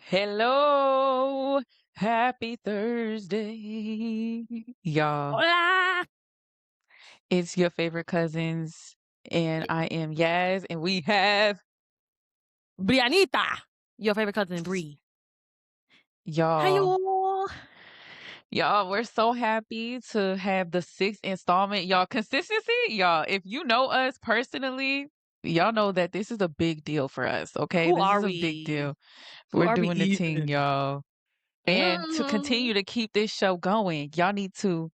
Hello. Happy Thursday. Y'all, Hola. it's your favorite cousins, and I am Yas, and we have Brianita. Your favorite cousin, Bri. Hi, y'all. y'all. Y'all, we're so happy to have the sixth installment. Y'all, consistency, y'all, if you know us personally, y'all know that this is a big deal for us, okay? Who This are is a big we? deal. Who We're are we doing the thing, even? y'all. And to Mm-hmm. continue to keep this show going, y'all need to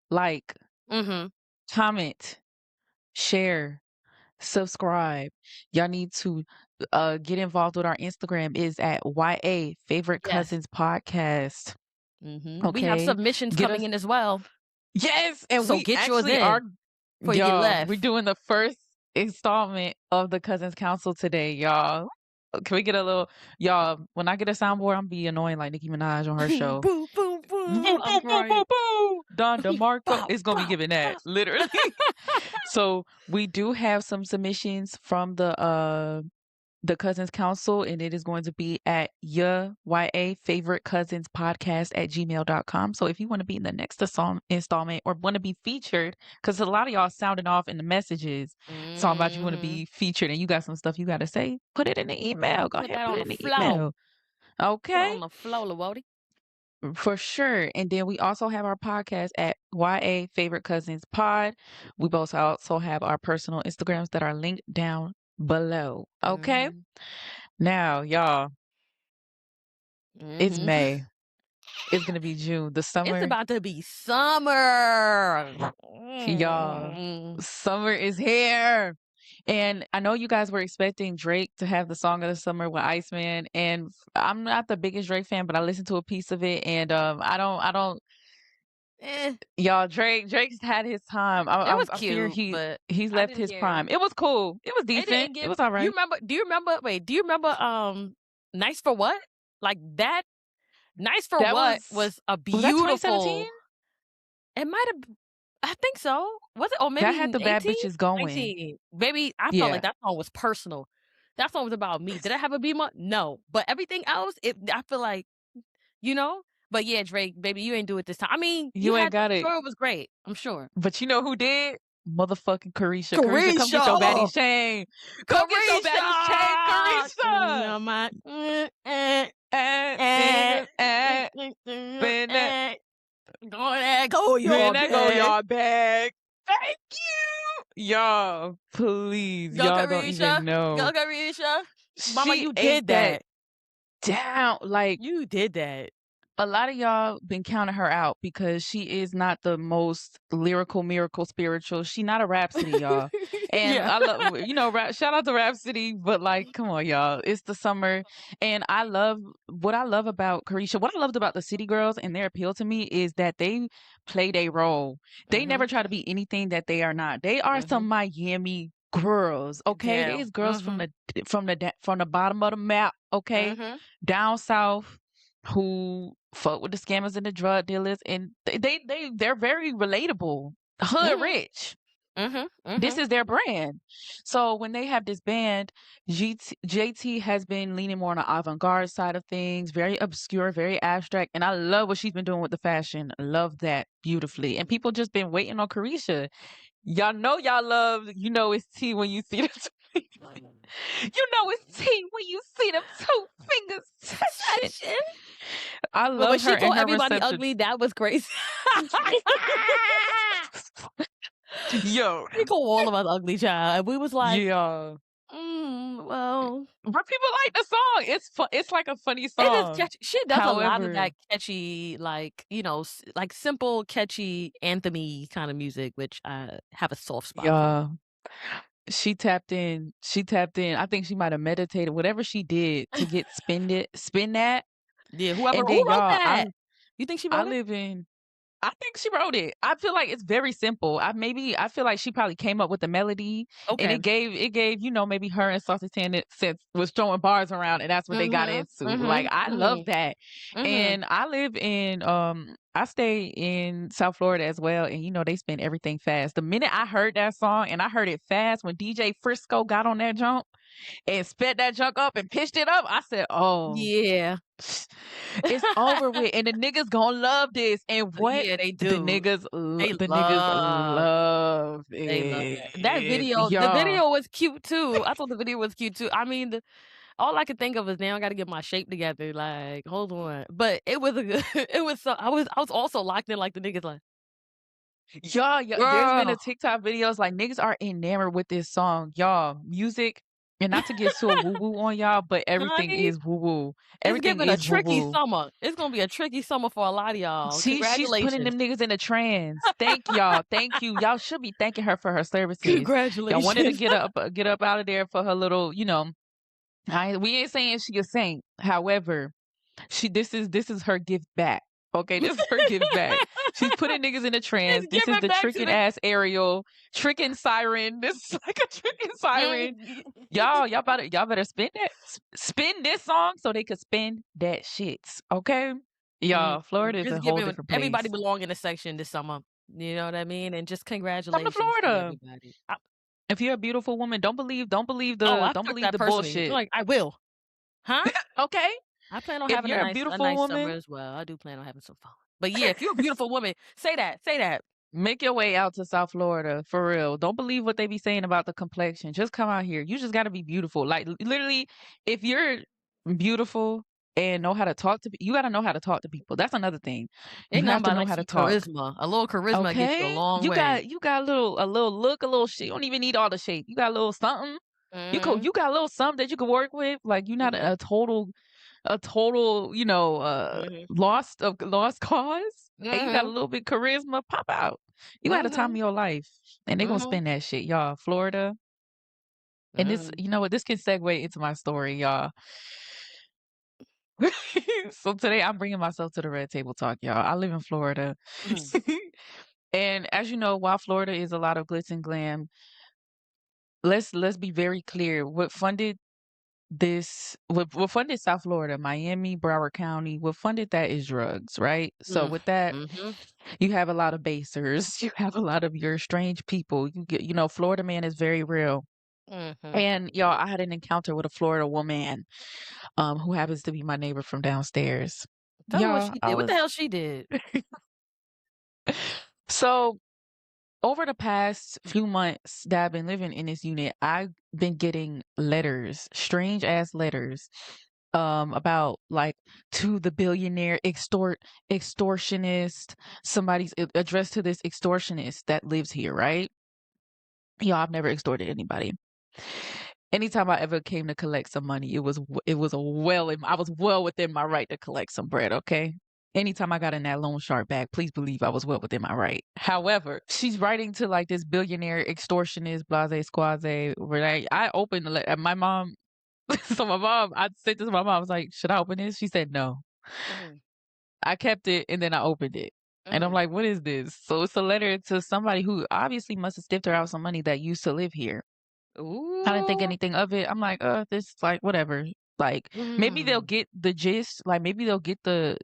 like, Mm-hmm. comment, share, subscribe. Y'all need to get involved with our Instagram is at YA Favorite Yes. Cousins Podcast. Mm-hmm. We have Okay. submissions Get coming us in as well. Yes, and So we get yours actually in are before you get y'all, we're left. doing the first installment of the Cousins Council today, y'all. Can we get a little y'all, when I get a soundboard, I'm be annoying like Nicki Minaj on her show. Boom, boom, Boo, boom. boo, I'm boo, boo, crying. boo. Don DeMarco. Bow, It's gonna be bow, giving that, bow. literally. So we do have some submissions from the Cousins Council, and it is going to be at your YA Favorite Cousins Podcast at gmail.com. So if you want to be in the next installment or want to be featured, because a lot of y'all sounding off in the messages talking about you want to Mm-hmm. be featured and you got some stuff you got to say, put it in the email. Go Put ahead, that put on it the in the flow. email. Put it Okay. on the flow, Lawody. For sure. And then we also have our podcast at YA Favorite Cousins Pod. We both also have our personal Instagrams that are linked down below. Okay. Mm-hmm. Now, y'all, it's Mm-hmm. May. It's going to be June. The It's summer, about to be summer. y'all, Mm. summer is here. And I know you guys were expecting Drake to have the song of the summer with Iceman. And I'm not the biggest Drake fan, but I listened to a piece of it. And I don't, Eh, y'all, Drake's had his time. it was I fear cute, but he's I left didn't his care. prime. It was cool. It was It didn't decent. It give. was all Do you right. remember? Do you remember? Wait. Do you remember? Nice for what? Like that. Nice for That what was a was that 2017? beautiful. It might have. I think so. Was it? Or That had maybe the bad 18, bitches going. 19. Maybe I felt like Yeah. that song was personal. That song was about me. Did I have a beamer? No. But everything else, I feel like, you know. But yeah, Drake, baby, you ain't do it this time. I mean, you You ain't had. got I'm it. sure it was great. I'm sure. But you know who did? Motherfucking Carisha. Carisha, come get your baddie Carisha! chain. Come get your baddie's chain, Carisha! Carisha. Go your There go bag. y'all bag. Thank you. Y'all, please. Go Y'all don't even Carisha. Go know. Carisha. Mama, She you ate did that that. down. Like, You did that. a lot of y'all been counting her out because she is not the most lyrical, miracle, spiritual. She not a Rhapsody, y'all. And Yeah. I love, shout out to Rhapsody, but like, come on, y'all. It's the summer. And what I love about Carisha, what I loved about the City Girls and their appeal to me is that they played a role. They Mm-hmm. never try to be anything that they are not. They are Mm-hmm. some Miami girls, okay? Damn. These girls Mm-hmm. from the bottom of the map, okay? Mm-hmm. Down south who fuck with the scammers and the drug dealers, and they're very relatable. Hood Mm-hmm. rich. Mm-hmm. Mm-hmm. This is their brand. So when they have this band, JT has been leaning more on the avant-garde side of things, very obscure, very abstract, and I love what she's been doing with the fashion. I love that beautifully. And people just been waiting on Carisha. Y'all know y'all love, it's tea when you see the you know it's tea when you see them two fingers touching. Touching. I But when love her she and called her everybody reception. ugly, that was crazy. Yo, She called all of us ugly, child. And we was like, yeah. well, But people like the song. It's fun. It's like a funny it is song. catchy. She does a lot of However, that catchy, like, like simple, catchy, anthemy kind of music, which I have a soft spot for. yeah, she tapped in. She tapped in. I think she might have meditated. Whatever she did to get spin that. Yeah, who And then wrote y'all, that? You think she I wrote it? live in I think she wrote it. I feel like it's very simple. I feel like she probably came up with the melody and Okay. it gave, maybe her and Saucy Tan sense was throwing bars around and that's what they got into. Like I love that. And I live in I stay in South Florida as well, and they spin everything fast. The minute I heard that song and I heard it fast when DJ Frisco got on that jump, and sped that junk up and pitched it up. I said, "Oh, Yeah. it's over with, and the niggas gonna love this." And what Yeah, they do. They the niggas love love they love that. That it, video the y'all. video was cute too. I thought the video was cute too. I mean, all I could think of is now I gotta get my shape together, like, hold on. But it was a good it was so I was also locked in like the niggas like, Y'all, there's been "Girl, a TikTok videos like niggas are enamored with this song, y'all. Music, and not to get so woo woo on y'all, but everything honey, is woo woo. it's Everything giving a is woo tricky woo. summer. It's gonna be a tricky summer for a lot of y'all. She's putting Congratulations. them niggas in a trance. Thank y'all. Thank you. Y'all should be thanking her for her services. Y'all wanted to Congratulations." get up out of there for her little, we ain't saying she a saint. However, this is her gift back. Okay, this is her gift back. She's putting niggas in a trance. It's This is giving the back to tricking the ass Ariel, tricking siren. This is like a tricking siren. Y'all better spin this song so they could spin that shit. Okay, Mhm. y'all. Florida is It's a whole giving different everybody place. belong in a section this summer. You know what I mean? And just Come to congratulations to Florida. everybody. If you're a beautiful woman, I don't took believe that the personally. bullshit. Like, I will. Huh? Okay, I plan on if having you're a a beautiful nice summer woman, as well. I do plan on having some fun. But yeah, if you're a beautiful woman, say that. Say that. make your way out to South Florida for real. Don't believe what they be saying about the complexion. Just come out here. You just got to be beautiful. Like literally, if you're beautiful and know how to talk to, you got to know how to talk to people. That's another thing. You Ain't nothing have to about know like how to some talk. charisma. A little charisma gets you a Okay, long way. you got a little look, a little shit. You don't even need all the shape. You got a little something. Mhm. You got a little something that you can work with. Like you're not Mhm. a total, Mhm. lost cause, and you got a Mhm. little bit charisma, pop out. You had a time of Mhm. your life, and they gonna Mhm. spend that shit, y'all. Florida, and this, Mhm. you know what? This can segue into my story, y'all. So today I'm bringing myself to the red table talk, y'all. I live in Florida, Mhm. and as you know, while Florida is a lot of glitz and glam, let's be very clear. What funded South Florida, Miami, Broward County, what funded that is drugs, right? So Mm. with that, Mhm. you have a lot of basers, you have a lot of your strange people. Florida man is very real. Mhm. And y'all, I had an encounter with a Florida woman, who happens to be my neighbor from downstairs. Tell me what Y'all, she I did. What the was hell she did? so over the past few months that I've been living in this unit, I've been getting letters, strange ass letters, about like to the billionaire extortionist, somebody's addressed to this extortionist that lives here, right? I've never extorted anybody. Anytime I ever came to collect some money, it was I was well within my right to collect some bread, okay? Anytime I got in that loan shark bag, please believe I was well within my right. However, she's writing to like this billionaire extortionist, blase squaze, where I opened my mom. So I said this to my mom. I was like, "Should I open this?" She said no. Mhm. I kept it and then I opened it. And I'm Mhm. like, what is this? So it's a letter to somebody who obviously must have stiffed her out some money that used to live here. I didn't think Ooh. anything of it. I'm like, this like whatever. Like maybe they'll Mm. get the gist. Like maybe they'll get the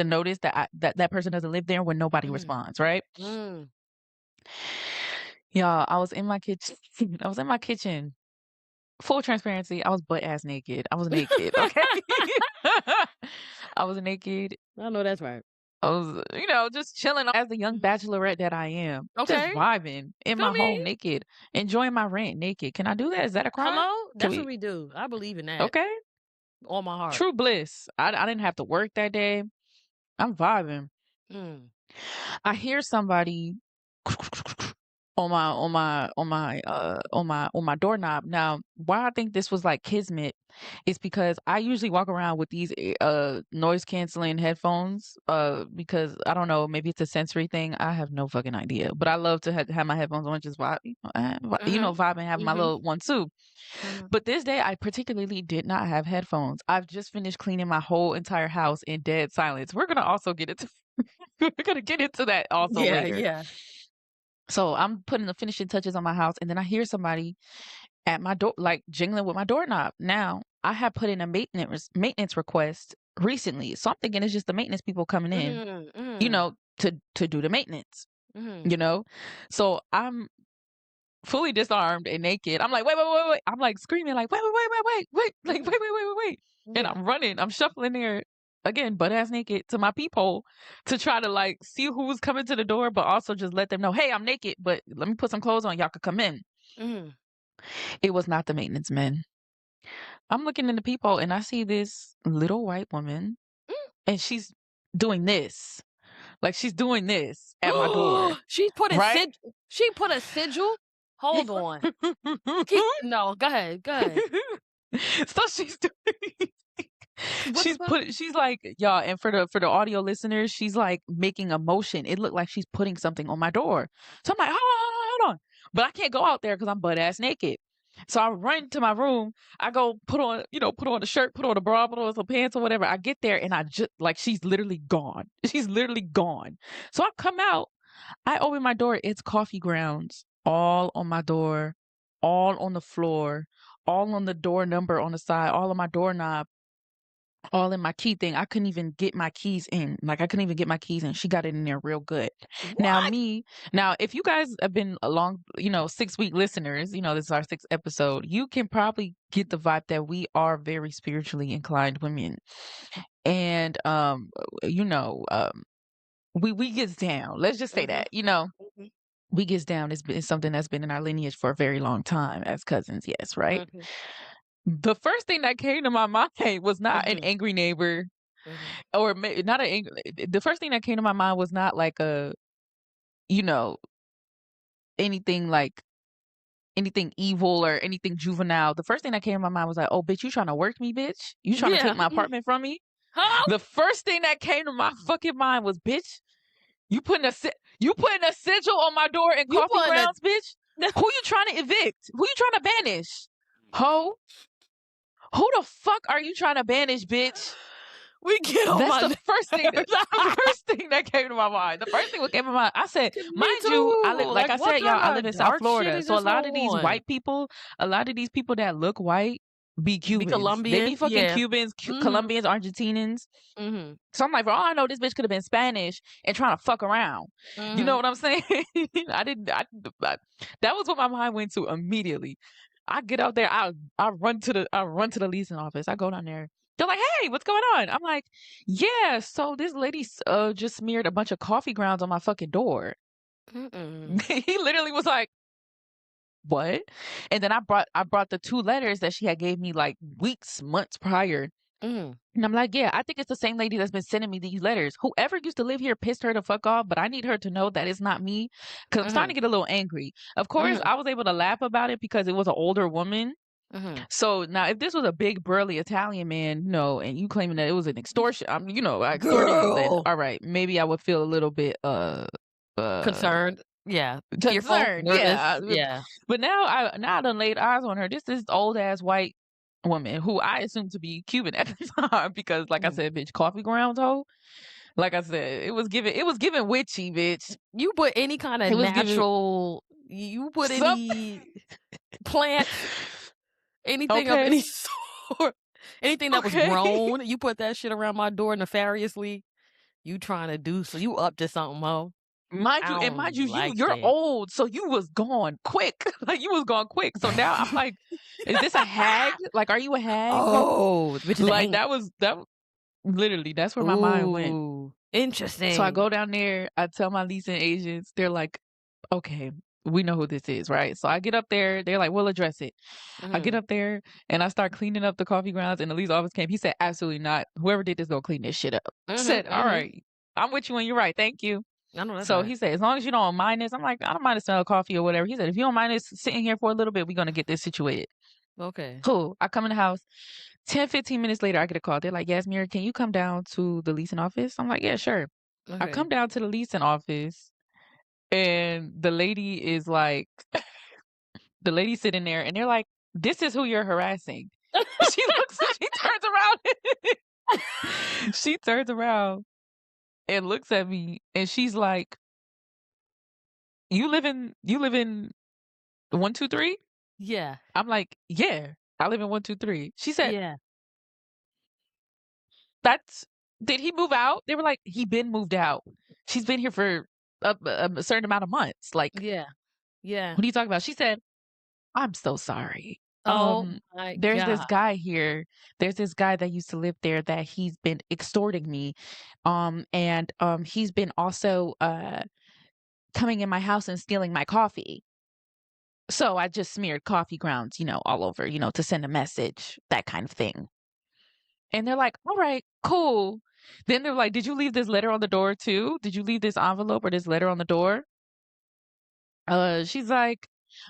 notice that that person doesn't live there when nobody Mm. responds, right? Mm. Yeah, I was in my kitchen. I was in my kitchen. Full transparency, I was butt ass naked. I was naked, okay? I was naked. I know that's right. I was, just chilling as the young Mhm. bachelorette that I am, just Okay. vibing in Feel my home me? naked, enjoying my rent naked. Can I do that? Is that a crime? Hello? Can That's what we? we do. I believe in that. Okay. All my heart. True bliss. I didn't have to work that day. I'm vibing. Mm. I hear somebody on my doorknob. Now, why I think this was like kismet is because I usually walk around with these noise canceling headphones because I don't know, maybe it's a sensory thing. I have no fucking idea. But I love to have my headphones on, just vibe, Mhm. vibe and have my Mhm. little one too. Mhm. But this day I particularly did not have headphones. I've just finished cleaning my whole entire house in dead silence. We're gonna also get into we're gonna get into that also Yeah, later. yeah. So I'm putting the finishing touches on my house, and then I hear somebody at my door, like jingling with my doorknob. Now I have put in a maintenance request recently, so I'm thinking it's just the maintenance people coming in, Mhm. Mhm. to do the maintenance. Mhm. You know, so I'm fully disarmed and naked. I'm like, wait. I'm like screaming, like, wait. Like, wait. And Yeah. I'm running. I'm shuffling there again, butt ass naked to my peephole to try to like see who's coming to the door, but also just let them know, hey, I'm naked, but let me put some clothes on. Y'all could come in. Mhm. It was not the maintenance men. I'm looking in the peephole and I see this little white woman and she's doing this. Like she's doing this at my door, She put a right? she put a sigil? Hold on. Keep no, go ahead, go ahead. So she's doing What the fuck? she's like, y'all, and for the audio listeners, she's like making a motion. It looked like she's putting something on my door. So I'm like, hold on. But I can't go out there because I'm butt ass naked. So I run to my room. I go put on the shirt, put on the bra, put on some pants or whatever. I get there and I just like she's literally gone. She's literally gone. So I come out, I open my door, it's coffee grounds all on my door, all on the floor, all on the door number on the side, all on my doorknob, all in my key thing. I couldn't even get my keys in. Like I couldn't even get my keys in. She got it in there real good. What? Now if you guys have been along, 6-week listeners, this is our sixth episode, you can probably get the vibe that we are very spiritually inclined women. And we gets down. Let's just say Mhm. that, Mhm. we gets down. It's something that's been in our lineage for a very long time as cousins, yes, right? Mhm. The first thing that came to my mind was not an Mhm. angry neighbor Mhm. or not an angry. The first thing that came to my mind was not like you know, anything like anything evil or anything juvenile. The first thing that came to my mind was like, oh, bitch, you trying to work me, bitch? You trying to take Yeah. my apartment from me? Huh? The first thing that came to my fucking mind was, bitch, you putting a sigil on my door in You coffee putting a grounds, bitch? Who you trying to evict? Who you trying to banish? Ho? Who the fuck are you trying to banish, bitch? we get on That's my the first thing nerves. the first thing that came to my mind. The first thing that came to my mind. I said, Me mind you, I live too. like Like, I what said, y'all, I kind live of in South dark shit Florida. is So a this lot of these on? white people, a lot of these people that look white be Be Cubans. They be Colombian? fucking Yeah. Cubans, Mhm. Colombians, Argentinians. Mhm. So I'm like, for all I know, this bitch could have been Spanish and trying to fuck around. You know Mhm. what I'm saying? I didn't. That was what my mind went to immediately. I get out there. I run to the leasing office. I go down there. They're like, "Hey, what's going on?" I'm like, "Yeah, so this lady just smeared a bunch of coffee grounds on my fucking door." Mm-mm. He literally was like, "What?" And then I brought the two letters that she had gave me like weeks, months prior. Mm. And I'm like, yeah, I think it's the same lady that's been sending me these letters. Whoever used to live here pissed her the fuck off, but I need her to know that it's not me because I'm starting Mhm. to get a little angry. Of course, Mhm. I was able to laugh about it because it was an older woman. Mhm. So now, if this was a big burly Italian man, and you claiming that it was an extortion, I extorted you, then Girl. all right, maybe I would feel a little bit uh Concerned. Yeah. Fearful. concerned, Nervous. yeah. Yeah. But now I done laid eyes on her. This is old ass white woman who I assumed to be Cuban at the time because, like I Mm. said, bitch, coffee grounds, hoe. Like I said, it was giving witchy, bitch. You put any kind of It was giving natural you put some. any plants, anything of Okay, any sort, anything that was okay. grown, you put that shit around my door nefariously, you trying to do so you up to something, Mo. Mind I you, and mind don't you, like you're that. old, so you was gone quick. Like you was gone quick. So now I'm like, is this a hag? Like, are you a hag, ho? Oh, the bitch is a Like hang. that literally that's where my mind went. Ooh, So I interesting. go down there, I tell my leasing agents, they're like, okay, we know who this is, right? So I get up there, they're like, we'll address it. I get Mhm. up there and I start cleaning up the coffee grounds, and the lease office came. He said, absolutely not. Whoever did this, go clean this shit up. I Mhm. said, all Mhm. right, I'm with you and you're right. Thank you. I know that's So right. he said, as long as you don't mind this, I'm like, I don't mind the smell of coffee or whatever. He said, if you don't mind this sitting here for a little bit, we're going to get this situated. Okay. Cool. I come in the house. 10, 15 minutes later, I get a call. They're like, Yasmir, can you come down to the leasing office? I'm like, yeah, sure. I Okay. come down to the leasing office and the lady is like, the lady sitting there and they're like, this is who you're harassing. She turns around. She turns around and looks at me and she's like, you live in 123? Yeah. I'm like, yeah, I live in 123. She said, Yeah. that's, did he move out? They were like, he been moved out. She's been here for a certain amount of months. Like, Yeah. Yeah. What are you talking about? She said, I'm so sorry. Oh my There's this god. guy here. There's this guy that used to live there that he's been extorting me. And he's been also coming in my house and stealing my coffee. So I just smeared coffee grounds, all over, to send a message, that kind of thing. And they're like, all right, cool. Then they're like, did you leave this letter on the door too? Did you leave this envelope or this letter on the door? She's like,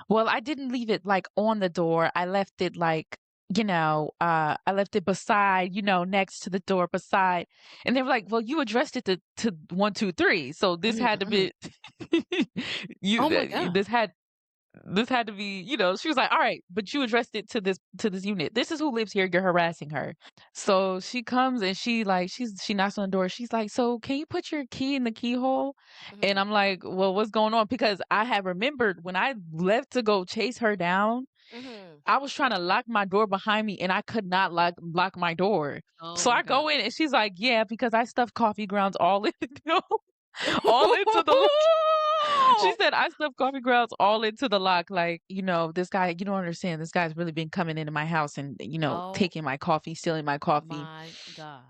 well, I didn't leave it like on the door. I left it like, I left it beside, next to the door beside. And they were like, well, you addressed it to 123. So this Mhm, had to mhm. be you Oh my god. this had to be, she was like, all right, but you addressed it to this unit. This is who lives here. You're harassing her. So she comes and she knocks on the door. She's like, so can you put your key in the keyhole? And Mhm. I'm like, well, what's going on? Because I had remembered when I left to go chase her down, Mhm. I was trying to lock my door behind me and I could not lock my door. Oh So my I god. go in and she's like, yeah, because I stuffed coffee grounds all in, all into the she said, I stuffed coffee grounds all into the lock. Like, this guy, you don't understand. This guy's really been coming into my house and, Oh taking my coffee, stealing my coffee. my god.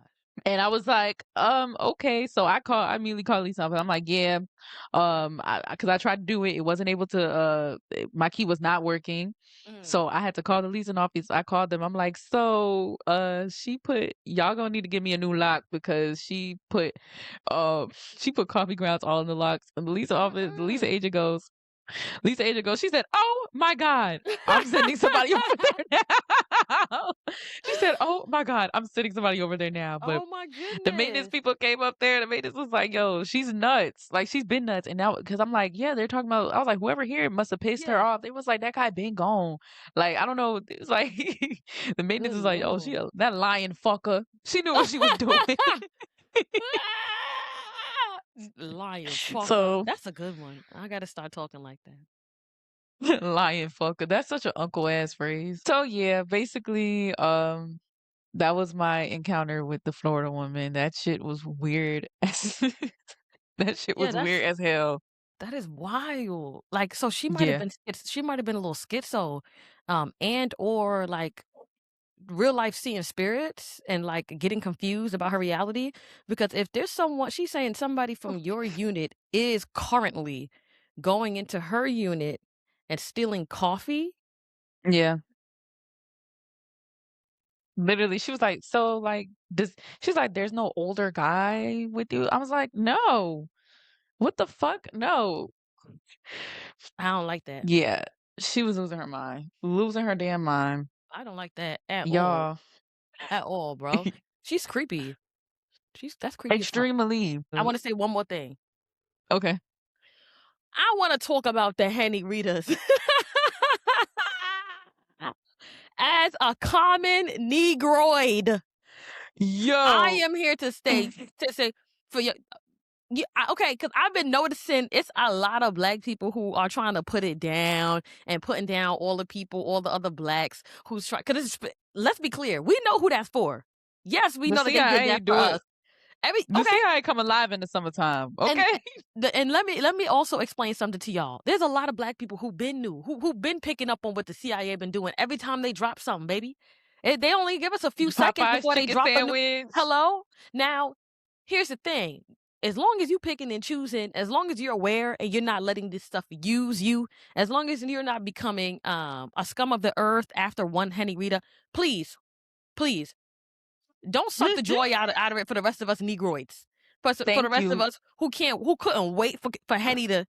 And I was like, okay. So I immediately called Lisa up and I'm like, yeah, cause I tried to do it. It wasn't able to, my key was not working. Mhm. So I had to call the leasing office. I called them. I'm like, so, y'all gonna need to give me a new lock because she put coffee grounds all in the locks. And the leasing Mm-mm. agent goes, she said, "Oh my God, I'm sending somebody over there now." She said, "Oh my God, I'm sending somebody over there now." But Oh my the maintenance goodness. people came up there. The maintenance was like, "Yo, she's nuts. Like she's been nuts." And now, because I'm like, "Yeah, they're talking about." I was like, "Whoever here must have pissed her Yeah. off." They was like, "That guy been gone." Like I don't know. It was like the maintenance Good was like, "Oh, lord. that lying fucker. She knew what she was doing." Lion fucker. So That's a good one. I gotta start talking like that. lion fucker. That's such an uncle ass phrase. So yeah, basically, that was my encounter with the Florida woman. That shit was weird. That shit Yeah, was weird as hell. that is wild. Like, so she might have Yeah. been she might have been a little schizo, and or like real life seeing spirits and like getting confused about her reality. Because if there's someone, she's saying somebody from your unit is currently going into her unit and stealing coffee. Yeah. Literally, she was like, "So, like, this," she's like, "There's no older guy with you?" I was like, "No. What the fuck? No." I don't like that. Yeah. She was losing her mind. Losing her damn mind. I don't like that at all. Y'all. At all, bro. She's creepy. That's creepy as fuck. Extremely. I want to say one more thing. Okay. I want to talk about the Henny Ritas. As a common negroid, I Yo. am here to say for your yeah, okay, because I've been noticing it's a lot of black people who are trying to put it down and putting down all the people, all the other blacks who's trying. Because let's be clear, we know who that's for. Yes, we But know that see they how I did that ain't for do it. us. Every But okay, see how I come alive in the summertime. and Okay. and let me also explain something to y'all. There's a lot of black people who been new, who been picking up on what the CIA been doing every time they drop something, baby. They only give us a few seconds Popeye's before they chicken drop a new. sandwich. Hello. Now, here's the thing. As long as you picking and choosing, as long as you're aware and you're not letting this stuff use you, as long as you're not becoming a scum of the earth after one Henny Rita, please, please don't suck the joy out of it for the rest of us negroids. For the Thank rest of you. us who couldn't wait for Henny to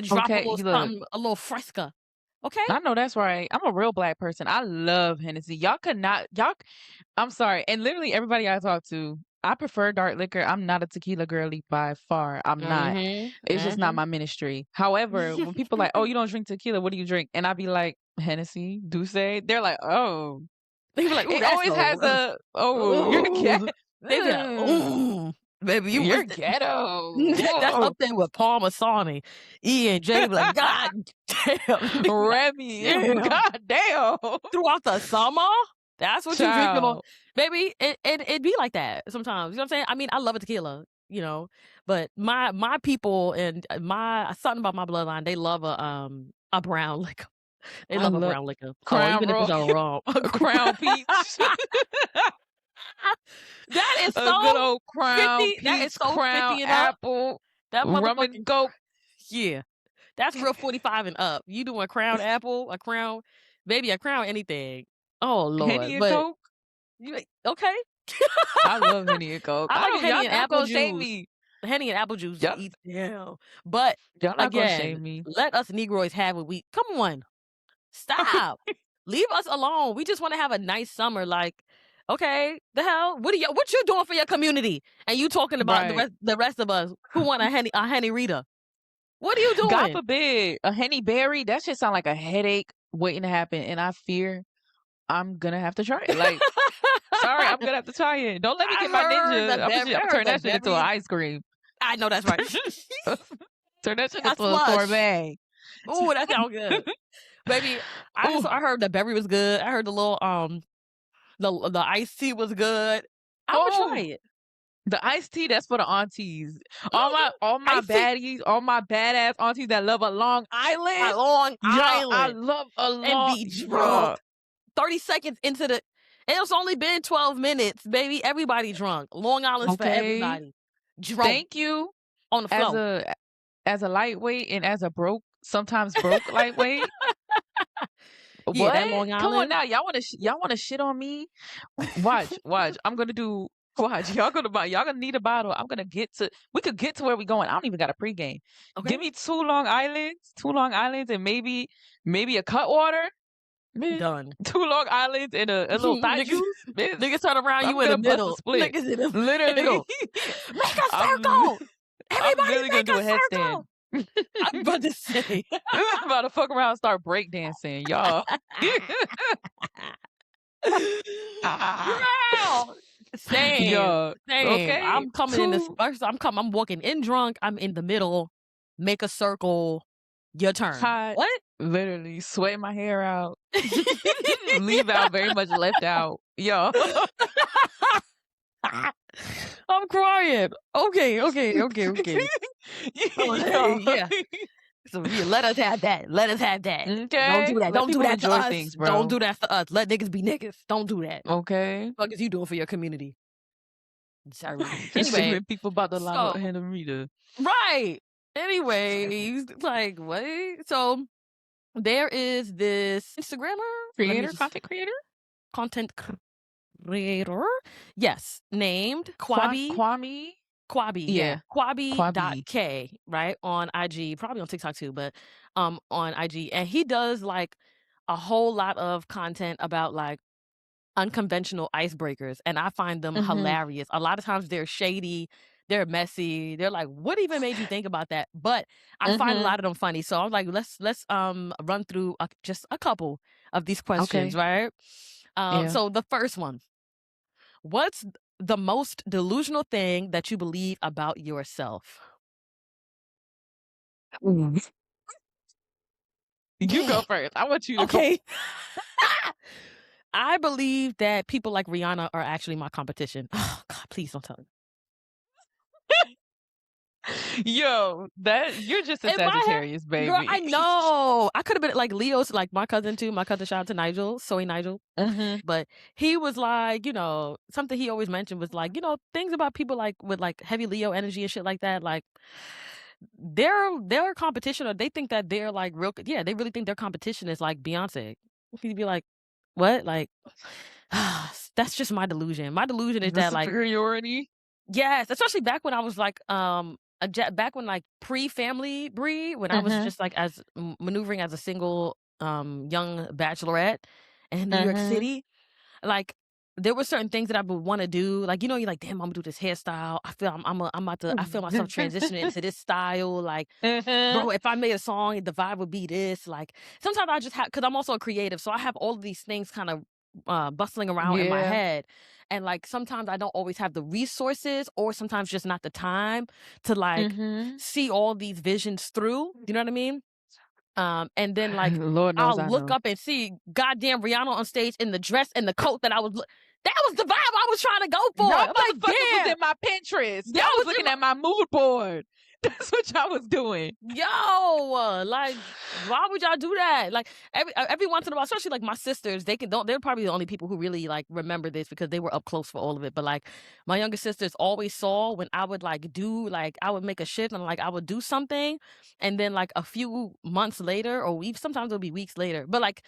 drop a Okay, little you look. something a little fresca. Okay? I know that's right. I'm a real black person. I love Hennessy. Y'all could not. I'm sorry. And literally everybody I talk to, I prefer dark liquor. I'm not a tequila girly by far. I'm not. Mhm. It's just not Mhm. my ministry. However, when people like, "Oh, you don't drink tequila. What do you drink?" And I be like, "Hennessy, Douce." They're like, "Oh." They be like, "Ooh, It that's always so has a, "Oh, you're ooh." They be like, ghetto. "Ooh, baby, you You're was ghetto." that's Whoa. up there with Parmesan. E and J be like, God damn. They be like, Remy. damn. God damn. Throughout the summer? That's what you drinking on. Child. Baby, it be like that sometimes. You know what I'm saying? I mean, I love a tequila. you know. But my people and something about my bloodline, they love a brown liquor. They I love a love brown liquor. Oh, Crown even if Royal, it's all wrong. Crown Peach, That is a good so old Crown 50. That is Peach, so Crown 50 and up. Apple, That rum and motherfucking coke, yeah. That's real 45 and up. You doing Crown Apple, a Crown, maybe a Crown anything. Oh Henny Lord. and But Coke. you okay. I love Henny and Coke. I I like don't. Y'all Henny and not apple gonna shame juice. me. Henny and apple juice Y'all, eats down. But y'all not gonna again, shame me. let us Negroes have what we come on. Stop. Leave us alone. We just want to have a nice summer. Like, okay, the hell? What you doing for your community? And you talking about Right. the rest of us who want a Henny Rita. What are you God doing? forbid a Henny Berry. That shit sound like a headache waiting to happen, and I fear I'm gonna have to try it. Like, sorry, I'm gonna have to try it. Don't let me I get my heard ninja. I'm gonna I heard turn the that shit into an berry. ice cream. I know that's right. Turn that shit A into a slush. sorbet. Ooh, that sounds good. Baby, Ooh, I heard the berry was good. I heard the little the iced tea was good. I'm gonna try oh, it. the iced tea. That's for the aunties. All my Iced tea, baddies, all my badass aunties that love a Long a Island. Long Y'all, I Island, love a and long. be Yeah. drunk. 30 seconds into the it's only been 12 minutes, baby. Everybody drunk. Long Island's for Okay. everybody. Drunk Thank you. on the As floor. a lightweight and as a sometimes broke lightweight. Yeah, What? that Long Come on Island. now, y'all wanna shit on me? Watch. I'm gonna do. Watch. Y'all gonna need a bottle. We could get to where we going. I don't even got a pregame. Okay. Give me two Long Islands, and maybe a cut water. Man, Done. two Long Islands and a little thought niggas, juice. Man, niggas turn around, I'm you in the gonna bust a middle. split. Niggas in the Literally, middle. Make a I'm circle. I'm Everybody literally gonna make do a a headstand. circle. I'm about to say. I'm about to fuck around and start breakdancing, y'all. Girl. Same. Yo, Same. okay. I'm coming in this Two, first. I'm walking in drunk. I'm in the middle. Make a circle. Your turn. hot, What? literally sweating my hair out. Leave out very much left out. Yo. I'm crying. Okay. Oh, Yo. yeah. So yeah, let us have that. Let us have that. Don't Okay. do that. Let Don't do people that to enjoy us. things, Don't bro. do that for us. Let niggas be niggas. Don't do that. Okay. What is you doing for your community? Sorry. Just Anyway, when people about to allow so Hannah right. Anyways, like what? So there is this Instagrammer. Let me just content creator? content creator. Yes, named Kwabi. Kwame? Kwabi, yeah. Yeah. Kwabi. Kwabi.k, right? On IG, probably on TikTok too, but on IG. And he does like a whole lot of content about like unconventional icebreakers, and I find them Mm-hmm. hilarious. A lot of times they're shady, they're messy. They're like, what even made you think about that? But I find a Mm-hmm. lot of them funny. So I'm like, let's run through just a couple of these questions, Okay. right? Yeah. So the first one, what's the most delusional thing that you believe about yourself? Mm. You go Dang. first. I want you to go. Okay. I believe that people like Rihanna are actually my competition. Oh God, please don't tell me. Yo, that you're just a In my head, Sagittarius, girl, baby. I know. I could have been like Leo's, like my cousin too. My cousin, shout out to Nigel, Soy Nigel. Mm-hmm. But he was like, something he always mentioned was like, things about people like with like heavy Leo energy and shit like that. Like their competition, or they think that they're like real. Yeah, they really think their competition is like Beyonce. He'd be like, what? Like, that's just my delusion. My delusion is The that like, superiority. yes, especially back when I was like, back when like pre-family Bri, when I was Mm-hmm. just like as maneuvering as a single young bachelorette in New York Mm-hmm. City, like there were certain things that I would want to do. Like, you're like, damn, I'm gonna do this hairstyle. I feel I'm about to, I feel myself transitioning into this style. Like, Mm-hmm. bro, if I made a song, the vibe would be this. Like, sometimes I just have, because I'm also a creative, so I have all of these things kind of bustling around in my Yeah. head. And like sometimes I don't always have the resources, or sometimes just not the time to like Mm-hmm. see all these visions through. You know what I mean? And then like Lord knows I'll I look know. up and see goddamn Rihanna on stage in the dress and the coat that I was That was the vibe I was trying to go for. Y'all I'm like, motherfuckers was damn, in my Pinterest. that Y'all was was in looking my at my mood board. That's what y'all was doing. like, why would y'all do that? Like every once in a while, especially like my sisters, they're probably the only people who really like remember this because they were up close for all of it. But like my younger sisters always saw when I would I would make a shift and like I would do something, and then like a few months later, or sometimes it'll be weeks later, but like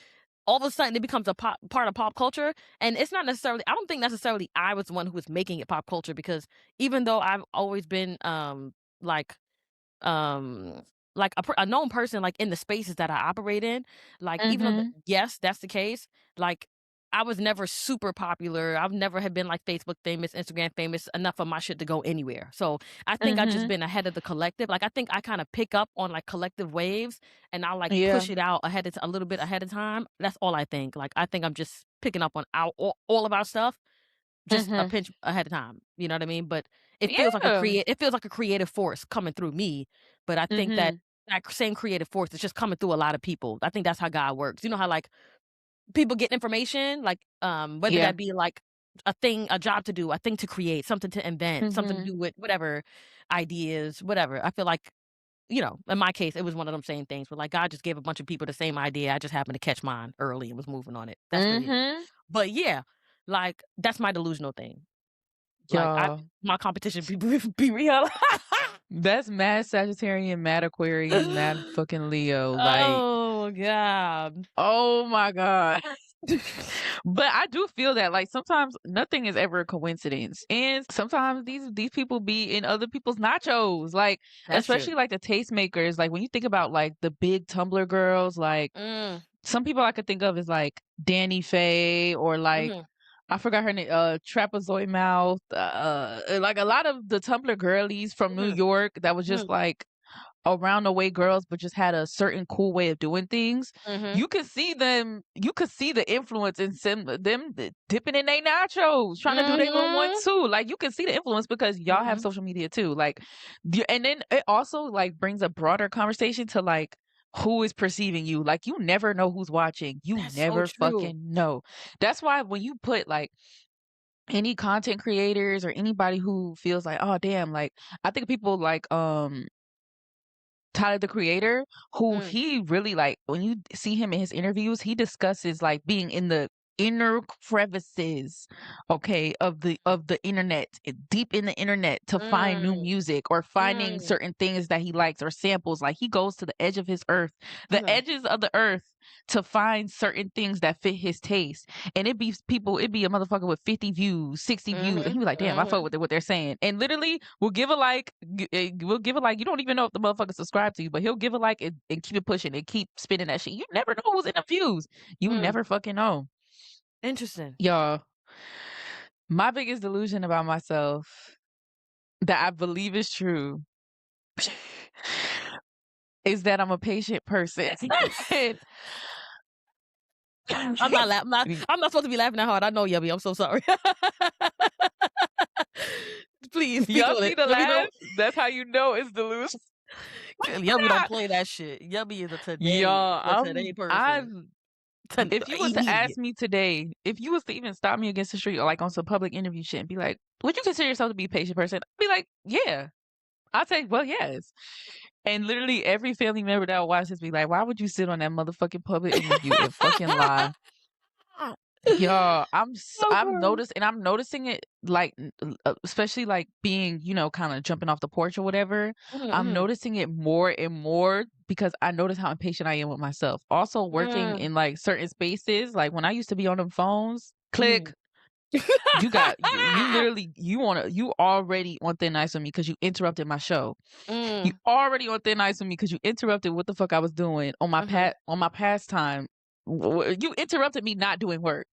all of a sudden it becomes a part of pop culture. And it's not necessarily, I don't think necessarily I was the one who was making it pop culture, because even though I've always been like um a known person like in the spaces that I operate in, like even though Mhm. yes, that's the case, like I was never super popular. I've never had been like Facebook famous, Instagram famous enough for my shit to go anywhere. So I think I just Mhm. been ahead of the collective. Like I think I kind of pick up on like collective waves, and I'll like Yeah. push it out a little bit ahead of time. That's all I think. Like I think I'm just picking up on all of our stuff just a Mhm. pinch ahead of time. You know what I mean? But Yeah. it feels like a creative force coming through me. But I think that Mhm. that same creative force is just coming through a lot of people. I think that's how God works. You know how like people get information, like whether Yeah. that be like a thing, a job to do, a thing to create, something to invent, something to Mhm. do with whatever ideas, whatever. I feel like, you know, in my case, it was one of them same things where like God just gave a bunch of people the same idea. I just happened to catch mine early and was moving on it. That's really it. Mhm. But yeah, like that's my delusional thing. Like Y'all, my competition be real. that's mad Sagittarian, mad Aquarian, mad fucking Leo. Like, Oh god. oh my God. But I do feel that like sometimes nothing is ever a coincidence. And sometimes these people be in other people's nachos. Like That's true. especially like the tastemakers. Like when you think about like the big Tumblr girls, like Mm, some people I could think of is like Danny Faye or like mhm, I forgot her name, Trapezoid Mouth, like a lot of the Tumblr girlies from New mhm, York that was just mhm, like around the way girls, but just had a certain cool way of doing things. mhm, You could see them, you could see the influence in dipping in their nachos, trying to do their little one mhm, too. Like you can see the influence because y'all have mhm. social media too. Like, and then it also like brings a broader conversation to like who is perceiving you. Like you never know who's watching. You That's so never true. fucking know. That's why when you put like any content creators or anybody who feels like, oh damn, like I think people like Tyler the Creator, who Mm, he really like when you see him in his interviews, he discusses like being in the inner crevices, okay, of the internet, deep in the internet to find new mm, music or finding mm. certain things that he likes or samples. Like he goes to the edge of his earth, the Okay. edges of the earth to find certain things that fit his taste. And it be a motherfucker with 50 views, 60 views, and Mhm, he be like, damn, I fuck mhm, with what they're saying. And literally we'll give a like, we'll give a like. You don't even know if the motherfucker subscribed to you, but he'll give a like and keep it pushing and keep spinning that shit. You never know who's in the views. You mm. never fucking know. Interesting. Y'all, my biggest delusion about myself that I believe is true is that I'm a patient person. I'm not laughing. I'm not supposed to be laughing that hard. I know, Yubby. I'm so sorry. Please speak Y'all on see it. the Let me laugh? know. That's how you know it's delusion. Yubby don't play that shit. Yubby is Y'all, a today I've person. if you was to Immediate. ask me today, if you was to even stop me against the street or like on some public interview shit and be like, would you consider yourself to be a patient person? I'd be like, yeah. I'd say, well, yes. And literally every family member that watches this be like, why would you sit on that motherfucking public interview and fucking lie? Y'all, Oh, I'm God. noticed and I'm noticing it like especially like being, you know, kind of jumping off the porch or whatever. Mhm, I'm mhm. noticing it more and more because I notice how impatient I am with myself. Also working Mm, in like certain spaces, like when I used to be on them phones, click, mhm. you literally you already on thin ice with me because you interrupted my show. You Mm, already on thin ice with me because you interrupted what the fuck I was doing mhm, on my pastime. You interrupted me not doing work.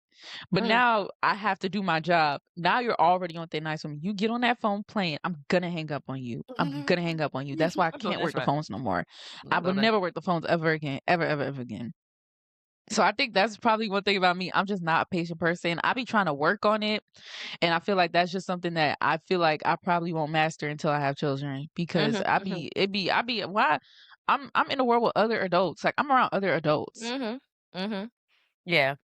But mm. now I have to do my job. Now you're already on thin ice with me. You get on that phone playing, I'm gonna hang up on you. I'm gonna hang up on you. That's why I I know can't that's work the right. phones no more. I I know will that. never work the phones ever again. Ever, ever, ever again. So I think that's probably one thing about me. I'm just not a patient person. I be trying to work on it. And I feel like that's just something that I feel like I probably won't master until I have children. Because Mhm, mhm, I be why I'm in a world with other adults. Like I'm around other adults. mhm, mhm. Yeah.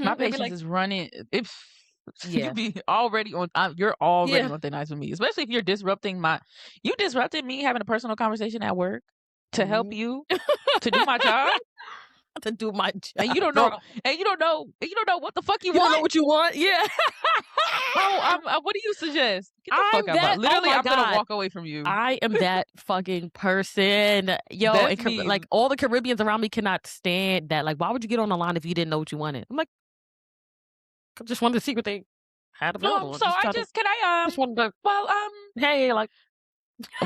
My Mhm. They be patience like, is running. Yeah. You be already on. You're already Yeah. on thin ice with me, especially if you're disrupting my. You disrupted me having a personal conversation at work to help Mhm. you to do my job, To do my and job, girl. you don't know what the fuck you You don't know want. what you want? Yeah. Bro, what do you suggest? Get the fuck I'm out my. that oh Literally, my I'm gonna god. walk away from you. I am that fucking person. Yo, That's and me. like all the Caribbeans around me cannot stand that. Like, why would you get on the line if you didn't know what you wanted? I'm like, I just wanted to see what they had available. So I just can I Just wanted to, well hey, like,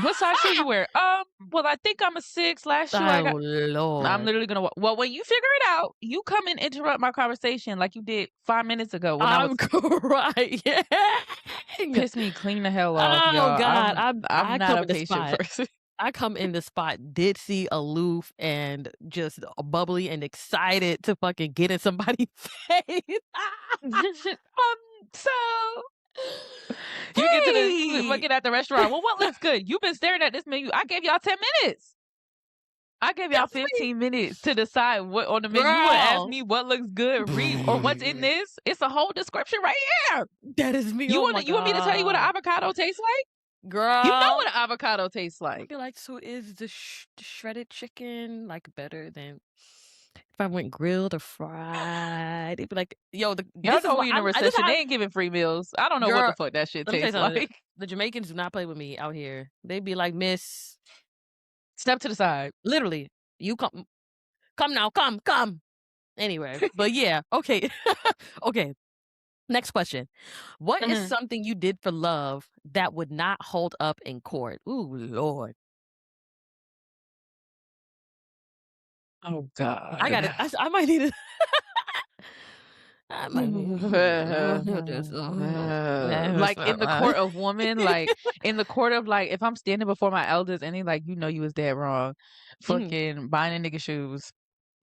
what size shoe you wear? Well, I think I'm a 6. Last shoe I got. oh I'm Lord. literally gonna. Well, when you figure it out, you come and interrupt my conversation like you did 5 minutes ago when I was I'm crying. piss me clean the hell off, Oh y'all. God. I'm I not come a in the patient spot. person. I come in the spot ditzy, aloof, and just bubbly and excited to fucking get in somebody's face. So you get to the Hey, fucking at the restaurant. Well, what looks good? You've been staring at this menu. I gave y'all 10 minutes. I gave y'all that's me, 15 minutes to decide what on the menu. You would ask girl. me what looks good, read or what's in this. It's a whole description right here. That is me. You Oh want my you want me to tell you what an god, avocado tastes like? You know girl. what an avocado tastes I'd like. be like, so is the shredded chicken like better than if I went grilled or fried? They'd be like, yo, Y'all this is know why we in a this recession. how They ain't giving free meals. I don't know what the girl. fuck that shit Let me tell you tastes something. like. The Jamaicans do not play with me out here. They'd be like, Miss, Step to the side. literally, you come now, come. Anyway, but yeah, okay. Okay. Next question. What is Mhm. something you did for love that would not hold up in court? Ooh, Lord. Oh I got God. it. I might need it. I might need this. Like in the court of woman, like in the court of like if I'm standing before my elders and they like, you know you was dead wrong. Mhm. Fucking buying a nigga shoes.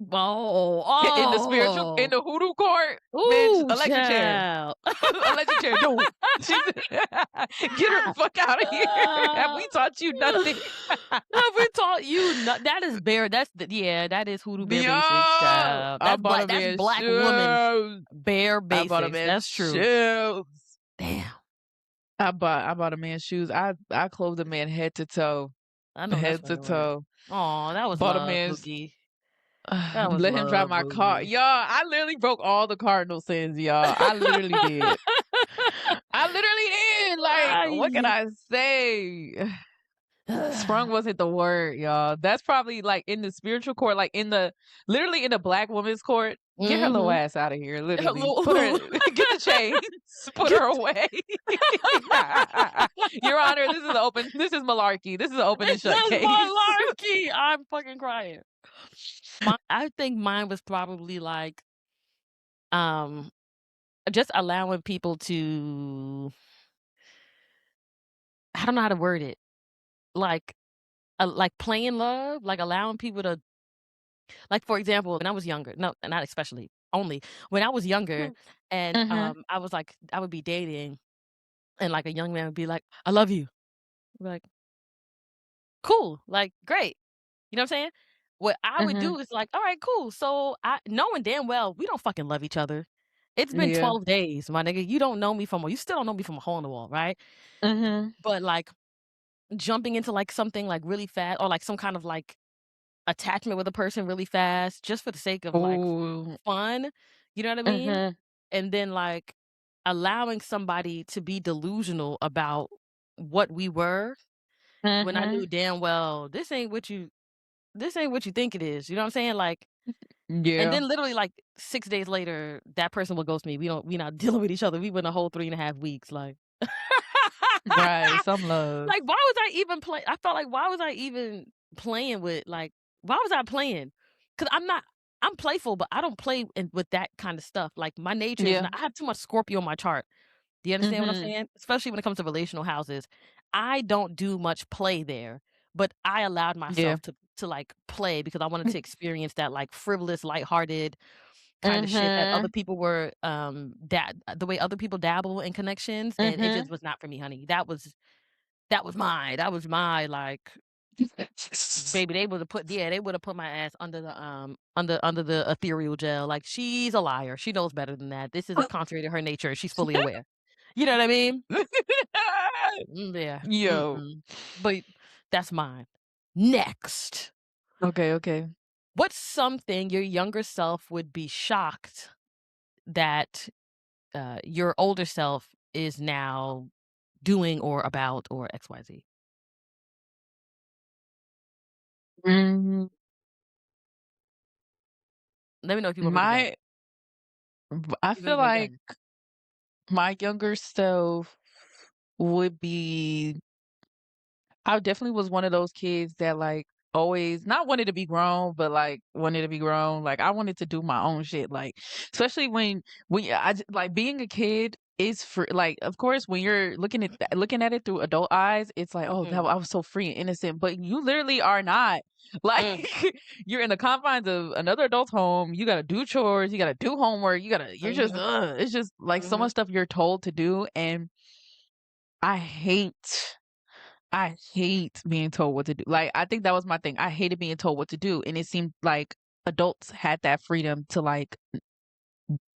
In the spiritual in Oh, the hoodoo court, bitch, oh, ooh, electric chair. child. Electric chair, don't. She's get her the fuck out of here. Have we taught you nothing? Have we taught you? That is bare. Yeah. That is hoodoo bare Yo, basics, child. I That's bought black. a That's man black woman shoes. bare I bought a basics. man That's true. shoes. Damn. I bought a man shoes. I clothed a man head to toe. I know that's Head right. to toe. Oh, that was Bought a love, man's Boogie. That was let him drive love, my car. Boogie. Y'all, I literally broke all the cardinal sins, y'all. I literally did. I literally did. Like, what can Ay. I say? Sprung wasn't the word, y'all. That's probably like in the spiritual court, like in the literally in the black woman's court. Get her little Mhm. ass out of here, literally. Put her Hello. get the chains, put Get her away. Your Honor, this is malarkey. This is an open and This shut is case. malarkey. I'm fucking crying. I think mine was probably like um just allowing people to I don't know how to word it. Like like playing love, like allowing people to like for example, when I was younger, no, not especially, only when I was younger and Mm-hmm. I was like I would be dating and like a young man would be like, "I love you." I'd be like, "Cool." Like, "Great." You know what I'm saying? What I would Mm-hmm. do is like, "All right, cool." So I knowing damn well we don't fucking love each other. It's been Yeah. 12 days, my nigga. You still don't know me from a hole in the wall, right? Mm-hmm. But like jumping into like something like really fast or like some kind of like attachment with a person really fast just for the sake of like Ooh. fun, you know what I mean? Mm-hmm. And then like allowing somebody to be delusional about what we were when I Mm-hmm. knew damn well this ain't what you think it is. You know what I'm saying? Like and Yeah. then literally like 6 days later, that person will ghost me. We not dealing with each other. We went a whole 3.5 weeks. Like Right. Some love. like, why was I even play? I felt like, why was I even playing with like? Why was I playing? Because I'm not. I'm playful, but I don't play with that kind of stuff. Like my nature is Yeah. not. I have too much Scorpio on my chart. Do you understand what I'm Mm-hmm. saying? Especially when it comes to relational houses, I don't do much play there. But I allowed Yeah. myself to like play because I wanted to experience that like frivolous, lighthearted kind of shit that other Mm-hmm. people were that the way other people dabble in connections, and it Mm-hmm. just was not for me, honey. That was mine. That was my like. Baby, they would have put my ass under the under the ethereal gel. Like, she's a liar. She knows better than that. This is contrary to her nature. She's fully aware. You know what I mean? Yeah. Yo. Mm-mm. But that's mine. Next. Okay, okay. What's something your younger self would be shocked that your older self is now doing or about or XYZ? Mm, Let me know if you want me to go. my I You gonna feel go like again? my younger self would be I definitely was one of those kids that like always not wanted to be grown, but like wanted to be grown. Like I wanted to do my own shit. Like especially when like being a kid is for like of course when you're looking at it through adult eyes, it's like oh that Mhm. I was so free and innocent, but you literally are not. Like Mm. you're in the confines of another adult's home. You gotta do chores. You gotta do homework. You're just Mhm. it's just like so Mhm. much stuff you're told to do, and I hate. I hate being told what to do. Like, I think that was my thing. I hated being told what to do. And it seemed like adults had that freedom to like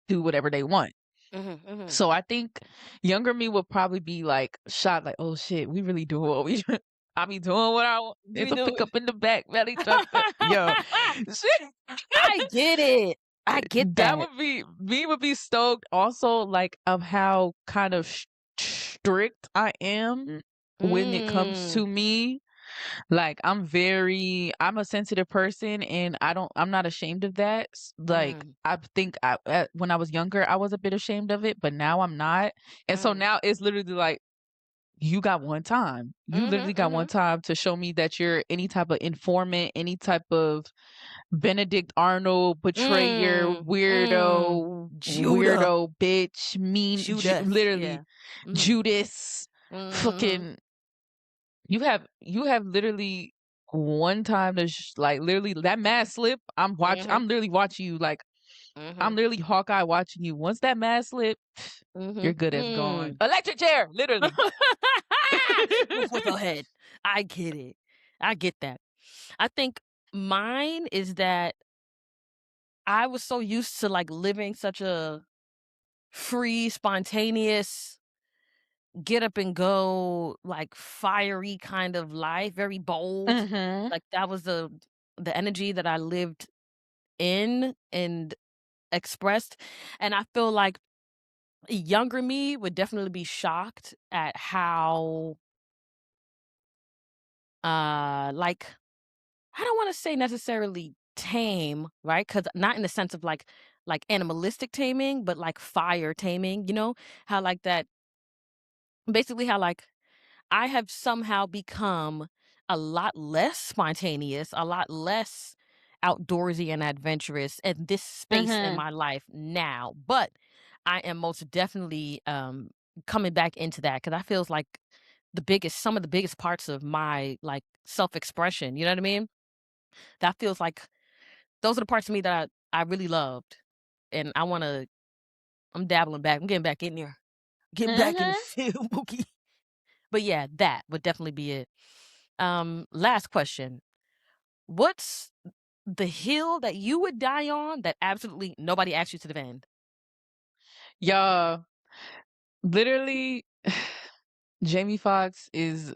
do whatever they want. Mhm. Mhm. So I think younger me would probably be like shocked, like, oh shit, we really doing what we I be doing what I want. We There's a knew pickup in the back, belly truck. Yo. I get it. I get That that. would be me would be stoked also like of how kind of strict I am when it comes Mm. to me. Like I'm a sensitive person and I'm not ashamed of that. Like Mm. I think when I was younger I was a bit ashamed of it, but now I'm not. And so Mm. now it's literally like you got one time. You Mhm. literally got one Mhm. time to show me that you're any type of informant, any type of Benedict Arnold betrayer, Mm. Mm. Judah. weirdo bitch, Judas. literally Yeah. Mhm. Judas, Mhm. fucking you have literally one time to like literally that mask slip. Mhm. I'm literally watching you like I'm Mhm. literally Hawkeye watching you. Once that mask slip, you're Mhm. good as gone. Mm. Electric chair, literally. With her head. I get it. I get that. I think mine is that I was so used to like living such a free, spontaneous, get up and go, like fiery kind of life, very bold. Mhm. Like that was the energy that I lived in and expressed. And I feel like younger me would definitely be shocked at how like I don't want to say necessarily tame, right? Cuz not in the sense of like animalistic taming, but like fire taming, you know? How like that basically how like I have somehow become a lot less spontaneous, a lot less outdoorsy and adventurous in this space in Mhm. my life now. But I am most definitely coming back into that because I feels like some of the biggest parts of my like self-expression, you know what I mean? That feels like those are the parts of me that I really loved. And I'm dabbling back. I'm getting back in there. Getting back in the Mhm. field, Mookie. But yeah, that would definitely be it. Last question. What's the hill that you would die on that absolutely nobody asked you to defend? Yeah, literally Jamie Foxx is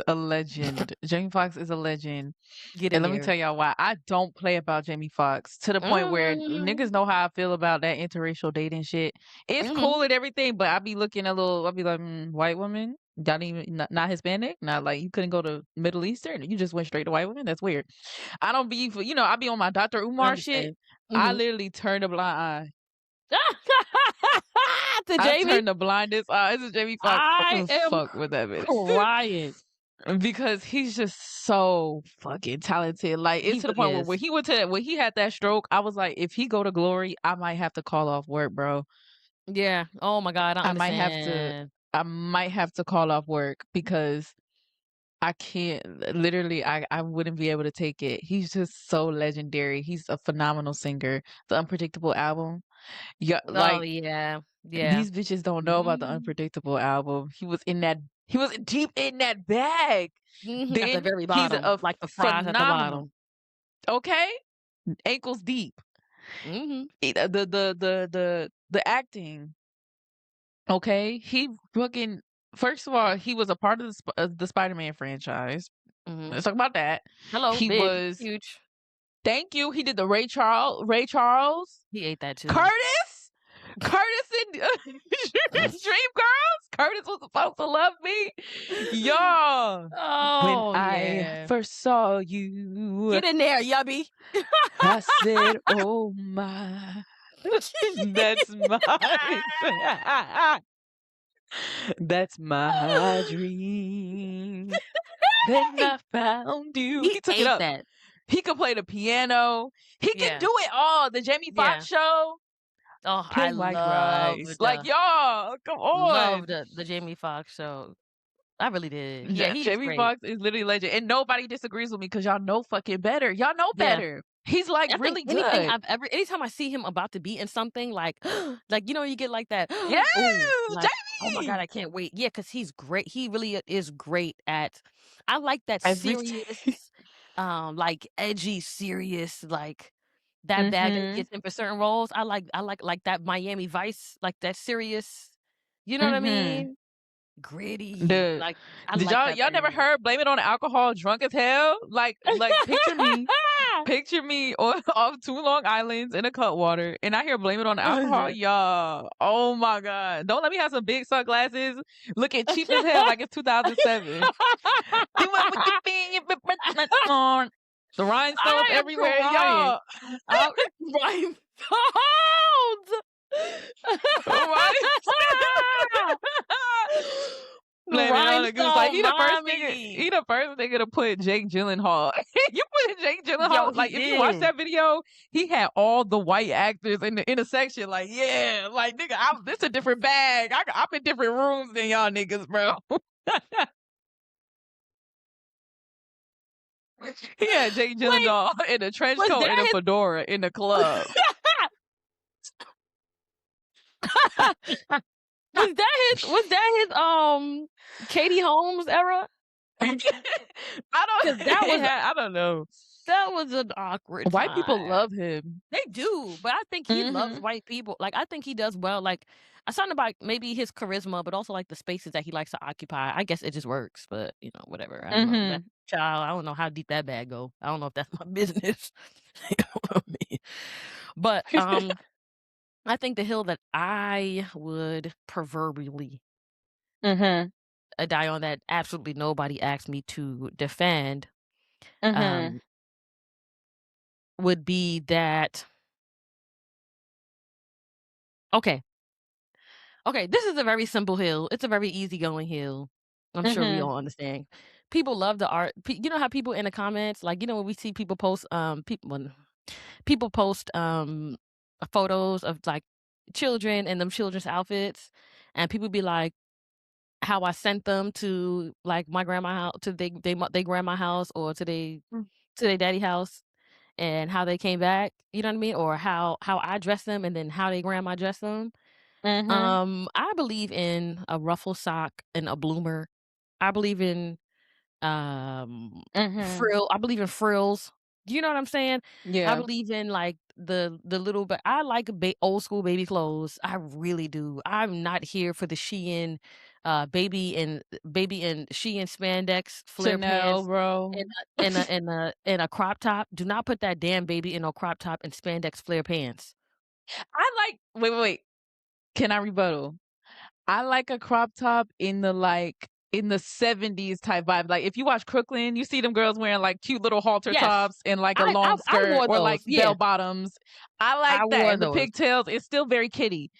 a legend. Jamie Foxx is a legend. Get And in let me there. tell y'all why I don't play about Jamie Foxx to the point where Mhm. niggas know how I feel about that interracial dating shit. It's Mhm. cool and everything, but I be looking a little, I be like, white woman, y'all even not Hispanic, not like you couldn't go to Middle Eastern, you just went straight to white women. That's weird. I don't be, I be on my Dr. I Umar shit. understand. I Mhm. literally turned a blind eye. To I Jamie, turned the blindest eye. This is Jamie Foxx. I I don't am fuck with that bitch. crying. Because he's just so fucking talented. Like it's He to the really point where is. when he had that stroke, I was like, if he go to glory, I might have to call off work, bro. Yeah. Oh my god, I I might have to understand. I might have to call off work because I can't literally I wouldn't be able to take it. He's just so legendary. He's a phenomenal singer. The Unpredictable album. Yeah, Oh like yeah. Yeah. these bitches don't know about the Mhm. Unpredictable album. He was in that He was deep in that bag. At the Then very he's bottom, a like the fries at the phenomenal. bottom. Okay, ankles deep. Mhm. The acting. Okay, he fucking. First of all, he was a part of the Spider-Man franchise. Mhm. Let's talk about that. Hello, He big, was. huge. Thank you. He did the Ray Charles. He ate that too. Curtis. Curtis and Dreamgirls. Curtis was supposed to love me. Y'all. When Oh, I yeah. first saw you, Get in there, yubby. I said, "Oh my, that's my, that's my dream." Then I found you. He He took it ate up. that. He could play the piano. He can Yeah, do it all. The Jamie yeah. Foxx show. Oh, I Play like rice. Like, y'all, come love on. the Jamie Foxx show. I really did. Yeah, Ja he's Jamie great. Foxx is literally legend, and nobody disagrees with me because y'all know fucking better. Y'all know Yeah. better. He's, like, I think really good. anytime I see him about to be in something like like, you get like that, Yes! oh, like, "Oh my god, Jamie! I can't wait." Yeah, because he's great. He really is great at I like that Everything. serious, like, edgy, serious, like, that bag that he Mhm. gets in for certain roles. I like that Miami Vice, like, that serious, you know what I Mhm. mean? Gritty, The like, I Did like that y'all very never much. heard "Blame It on the Alcohol," drunk as hell? Like, picture me on off 2 Long Islands in a Cutwater, and I hear "Blame It on the Alcohol." Y'all, oh my god. Don't let me have some big sunglasses, looking cheap as hell like it's 2007. Do it with your finger, on. The rhinestones I am everywhere, crying. y'all. I'm crying. Hold. Right? Blame it on the goose. Like Rhinestone he mommy. the first nigga to put Jake Gyllenhaal. You put Jake Yo, Gyllenhaal, he like if you watch did. that video, he had all the white actors in the intersection. Like, yeah, like nigga, this a different bag. I'm in different rooms than y'all niggas, bro. He had Jake Wait, Gyllenhaal in a trench was coat and a that fedora in the club. his Katie Holmes era? Because I don't know. that was an awkward White people time. love him. They do, but I think he loves Mhm. white people. Like, I think he does well. Like, something about maybe his charisma, but also like the spaces that he likes to occupy. I guess it just works, but whatever. I don't know. That Mhm. child, I don't know how deep that bag go. I don't know if that's my business. You know what I mean? But I think the hill that I would proverbially Mhm. die on that absolutely nobody asked me to defend Mhm. um would be that okay. Okay, this is a very simple hill. It's a very easygoing hill. I'm sure we Mhm. all understand. People love the art. You know how people in the comments, like when we see people post, people post photos of like children and them children's outfits, and people be like, how I sent them to like my grandma house, to they grandma house, or to their daddy house, and how they came back. You know what I mean? Or how I dressed them, and then how they grandma dressed them. Mhm. I believe in a ruffle sock and a bloomer. I believe in Mhm. frill. I believe in frills. You know what I'm saying? I Yeah. believe in like the little but I like old school baby clothes. I really do. I'm not here for the Shein baby and Shein spandex flare Chanel, pants bro. and a crop top. Do not put that damn baby in a crop top and spandex flare pants. I like wait. Can I rebuttal? I like a crop top in the 70s type vibe. Like if you watch Crooklyn, you see them girls wearing like cute little halter Yes. tops and like a long I skirt wore or like those. Yeah. bell bottoms. I like I that. wore And the those. pigtails is still very kitty.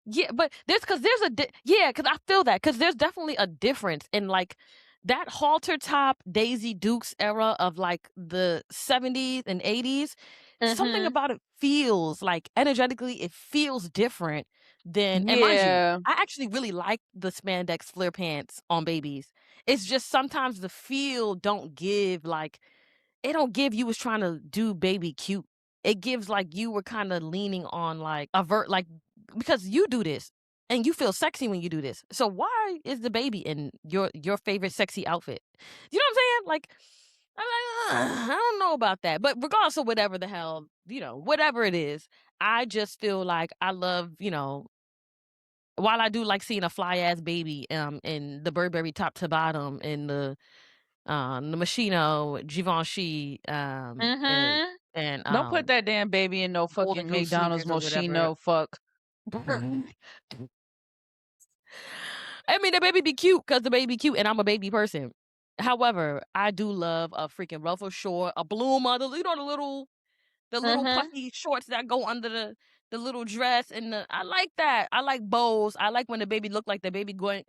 Yeah, but cause I feel that, cause there's definitely a difference in like that halter top Daisy Dukes era of like the 70s and 80s. Something Mhm. about it feels like energetically, it feels different than, and mind you, Yeah. I actually really like the spandex flare pants on babies. It's just sometimes the feel don't give like it don't give you was trying to do baby cute. It gives like you were kind of leaning on like avert like because you do this. and you feel sexy when you do this. So why is the baby in your favorite sexy outfit? You know what I'm saying? Like, I'm like, "Ugh, I don't know about that." But regardless of whatever the hell, whatever it is, I just feel like I love, while I do like seeing a fly ass baby in the Burberry top to bottom, in the Moschino, Givenchy, and Mm-hmm. and Don't put that damn baby in no Golden fucking Goose McDonald's sneakers or whatever. Moschino fuck. I mean, the baby be cute because the baby cute, and I'm a baby person. However, I do love a freaking ruffle short, a bloom under, the little Mm-hmm. puffy shorts that go under the little dress, and I like that. I like bows. I like when the baby look like the baby going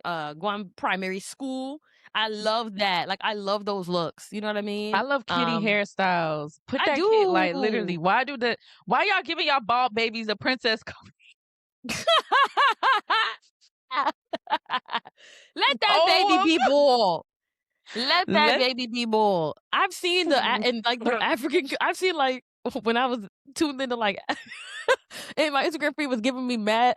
primary school. I love that. Like, I love those looks. You know what I I mean? love kitty hairstyles. Put I that kid like literally. do. Why y'all giving y'all bald babies a princess? Let that baby Oh, be bald. Let that let baby be bald. I've seen and like the African. I've seen like when I was tuned into like, and my Instagram feed was giving me mad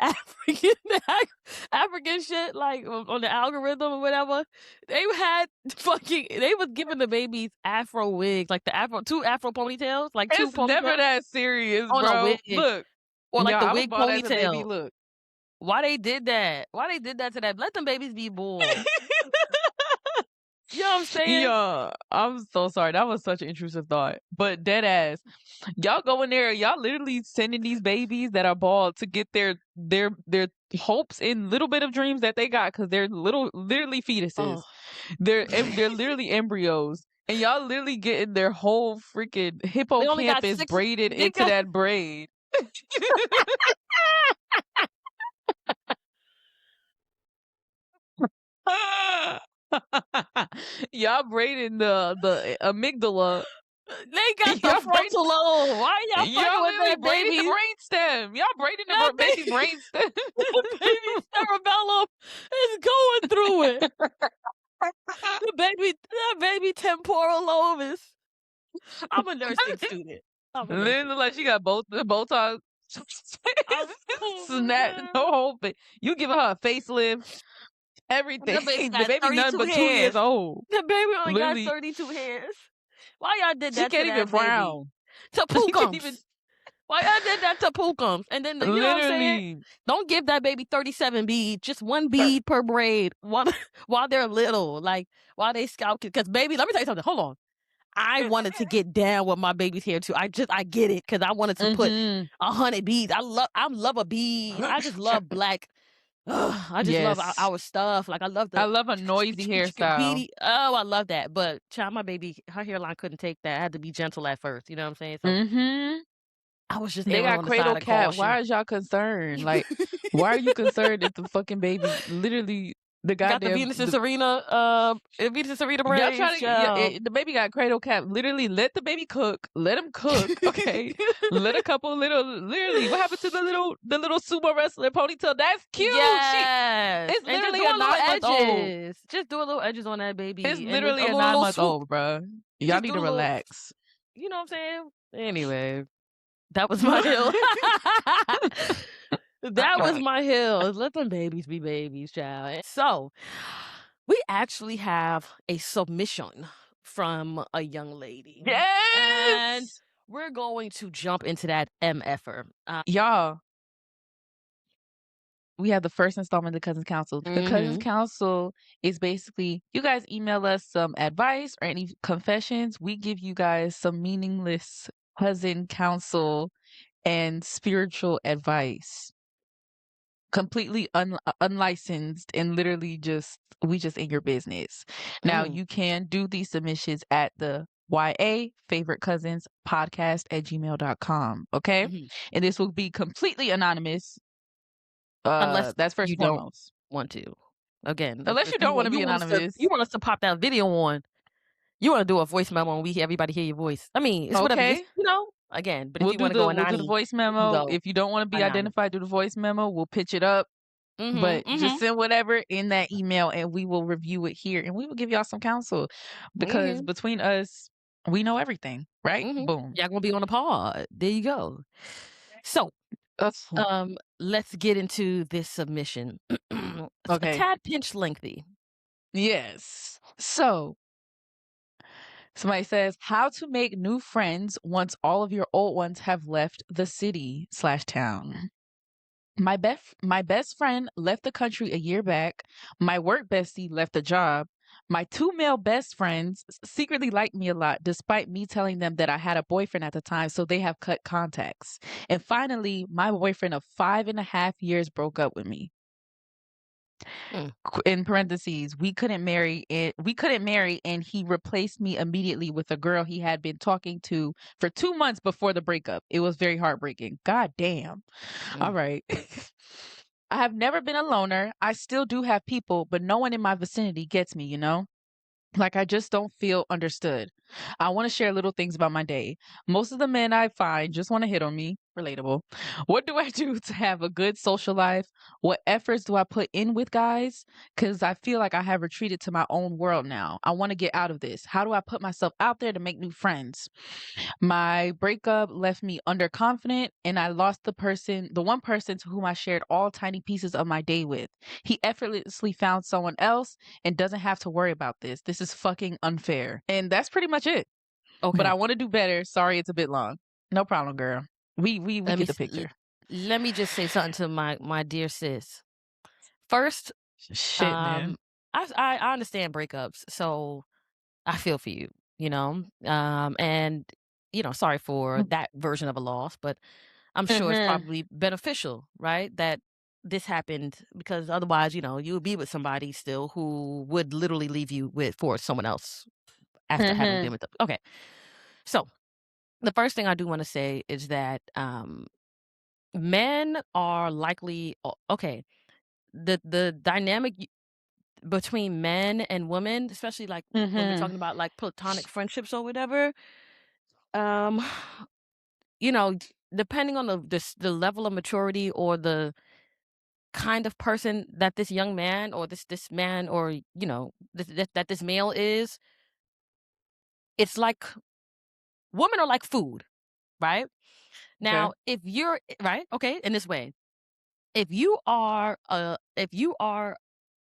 African shit like on the algorithm or whatever. They was giving the babies Afro wigs, like two Afro ponytails, like two it's never ponytails that serious, on a bro. wig, Look, or like y'all, the I was wig bald as a baby. ponytail. Look. Why they did that? Why they did that to that? Let them babies be bald. You know what I'm saying? Yeah, I'm so sorry. That was such an intrusive thought. But dead ass, y'all go in there, y'all literally sending these babies that are bald to get their hopes and little bit of dreams that they got because they're literally fetuses. Oh. They're literally embryos. And y'all literally getting their whole freaking They only got hippocampus 6 braided they into got that braid. Y'all braiding the amygdala. they got the Y'all braiding frontal lobe. Why y'all fucking Y'all with literally that braiding the baby? brainstem. Y'all braiding the That baby baby brainstem. the baby cerebellum is going through it. That baby temporal lobe is. I'm a nursing student. I'm a Literally nursing look like she student. got both the Botox. Oh my Snap the god. whole thing. You giving her a facelift, everything. The baby The got baby nothing 32 but 2 years hairs. old. The baby only got Literally, 32 hairs. Why y'all did she that to can't even that baby? frown. To She can't even. Pookums. Why y'all did that to Pookums? And then, you know what I'm saying? Literally. Don't give that baby 37 beads, just one bead per braid while while they're little, like while they scalp. Because baby, let me tell you something. Hold on. I wanted to get down with my baby's hair too. I get it because I wanted to put Mm-hmm. 100 beads. I love a bead. I just love black. I just love Yes. our stuff. Like, I love I the love a noisy hairstyle. beady. Oh, I love that. But child, my baby, her hairline couldn't take that. I had to be gentle at first. You know what I'm saying? So Mm-hmm. I was just They erring got on the side cradle of cap. caution. Why is y'all concerned? Like, why are you concerned if the fucking baby literally the Got the goddamn Venus and the Serena y'all braids, trying to yeah, child. the baby got cradle cap. Literally, let the baby cook. Let him cook. Okay. Let a couple little literally. What happened to the little sumo wrestler ponytail? That's cute. Yes, It's and just literally do a a little 9 month old. edges. Just do a little edges on that It's baby, and then literally a a little, nine little month swoop. old, bro. Y'all Just need do to a little. relax. You know what I'm saying? Anyway, that was my hill. That was my hill. Let them babies be babies, child. So, we actually have a submission from a young lady, and Yes. we're going to jump into that MFer. Y'all, we have the first installment of the Cousins Council. The Cousins Mhm. Council is basically you guys email us some advice or any confessions. We give you guys some meaningless cousin counsel and spiritual advice. Completely unlicensed and literally we just in your business. Now Mm. you can do these submissions at the YA favorite cousins podcast at gmail.com. Okay. Mhm. And this will be completely anonymous. Unless That's first you and don't foremost. want to. Again, Unless if you you don't want want to be you anonymous. want us to pop that video on, you want to do a voice memo and everybody hear your voice. I mean, it's whatever. It's, Okay. again, but if you want to go We'll do the anonymous, voice you can memo. go If you don't want to be anonymous. identified, do the voice memo. We'll pitch it up. Mhm. But just Mhm. send whatever in that email and we will review it here and we will give y'all some counsel because Mhm. between us, we know everything, right? Mhm. Boom. Y'all gonna be on the pod. There you go. So Ugh. Let's get into this submission. It's a Okay. tad pinch lengthy. Yes. So somebody says, how to make new friends once all of your old ones have left the city slash town. My best friend left the country a year back. My work bestie left the job. My two male best friends secretly like me a lot, despite me telling them that I had a boyfriend at the time, so they have cut contacts. And finally, my boyfriend of 5.5 years broke up with me. Mm, In parentheses, we couldn't marry, and he replaced me immediately with a girl he had been talking to for 2 months before the breakup. It was very heartbreaking. God damn. All mm. right. I have never been a loner. I still do have people, but no one in my vicinity gets me, you know? Like, I just don't feel understood. I want to share little things about my day. Most of the men I find just want to hit on me. Relatable. What do I do to have a good social life? What efforts do I put in with guys? Because I feel like I have retreated to my own world now. I want to get out of this. How do I put myself out there to make new friends? My breakup left me underconfident, and I lost the one person to whom I shared all tiny pieces of my day with. He effortlessly found someone else and doesn't have to worry about this. This is fucking unfair. And that's pretty much it. But I Okay. want to do better. Sorry it's a bit long. No problem, girl. We Let me get the s- picture. let me just say something to my dear sis. First, Shit, man. um, I understand breakups, so I feel for you. You know, and sorry for that version of a loss, but I'm sure it's Mhm. probably beneficial, right? That this happened because otherwise, you would be with somebody still who would literally leave you with for someone else after having Mhm. been with them. Okay. So the first thing I do want to say is that men are likely okay. The dynamic between men and women, especially like when we're Mhm. talking about like platonic friendships or whatever, um, you know, depending on the level of maturity or the kind of person that this young man or this man or that this male is, it's like women are like food, right? Okay. Now, if you're right, okay, in this way, if you are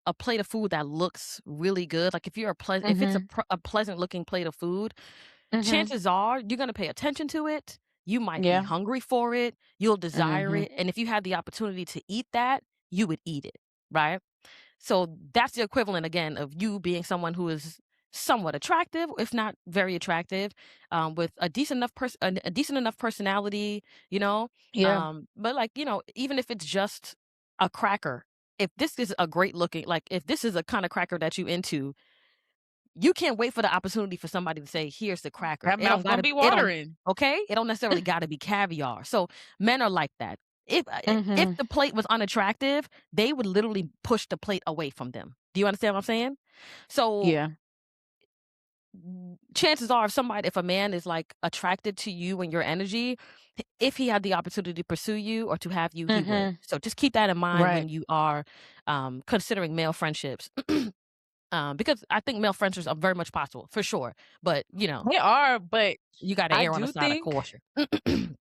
a plate of food that looks really good, like if you're if it's Mhm. a pleasant looking plate of food, Mhm. chances are you're gonna pay attention to it. You might be Yeah. hungry for it. You'll desire Mhm. it, and if you had the opportunity to eat that, you would eat it, right? So that's the equivalent again of you being someone who is somewhat attractive, if not very attractive, with a decent enough personality, you know. Yeah. But like even if it's just a cracker, if this is a great looking, like if this is a kind of cracker that you into, you can't wait for the opportunity for somebody to say, "Here's the cracker." That mouth gonna be It don't watering. okay? It don't necessarily gotta be caviar. So, men are like that. If Mhm. the plate was unattractive, they would literally push the plate away from them. Do you understand what I'm saying? So, Yeah. chances are if a man is, like, attracted to you and your energy, if he had the opportunity to pursue you or to have you, he would. Mhm. So, just keep that in mind Right. when you are, considering male friendships. Because I think male friendships are very much possible, for sure, but, They are, but you gotta I err on the do side of think caution.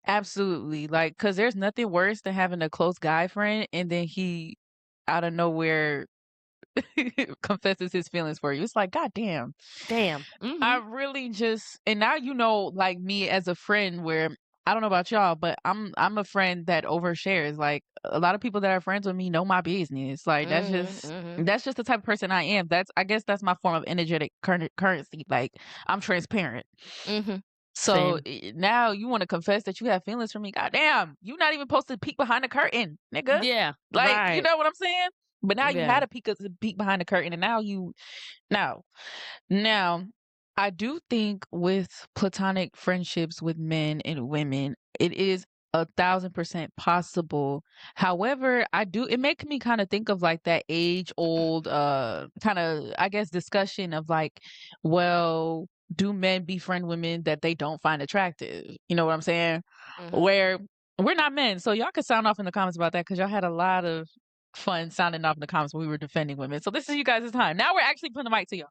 absolutely, like, cause there's nothing worse than having a close guy friend and then he out of nowhere confesses his feelings for you. It's like, God damn. Damn. I Mhm. really just and now like me as a friend where I don't know about y'all, but I'm a friend that overshares. Like a lot of people that are friends with me know my business. Like Mhm, mhm, that's just the type of person I am. I guess that's my form of energetic currency. Like I'm transparent. mhm. So Same. now you want to confess that you have feelings for me. God damn, you not even supposed to peek behind the curtain, nigga. Yeah, Like, you right. know what I'm saying? But now you Yeah. had a peek behind the curtain and now now, I do think with platonic friendships with men and women, it is 1,000% possible. However, it makes me kind of think of like that age old, kind of, I guess, discussion of like, well, do men befriend women that they don't find attractive? You know what I'm saying? Mhm. Where we're not men. So y'all can sound off in the comments about that because y'all had a lot of fun sounding off in the comments when we were defending women. So this is you guys' time. Now we're actually putting the mic to y'all.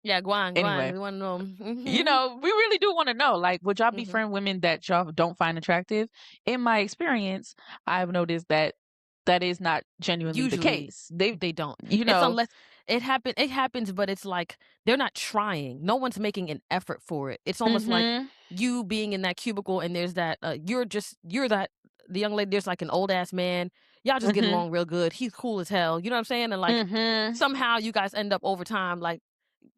Yeah, go on, go on. Anyway, We want to know. you Mm-hmm. know, we really do want to know, like, would y'all Mm-hmm. befriend women that y'all don't find attractive? In my experience, I've noticed that that is not genuinely the Usually case. They, they don't. you It's know, unless it happens, but it's like they're not trying. No one's making an effort for it. It's almost like mm-hmm, you being in that cubicle and there's that you're that the young lady, there's like an old ass man. Y'all just get mm-hmm, along real good. He's cool as hell. You know what I'm saying? And like mm-hmm. somehow you guys end up over time like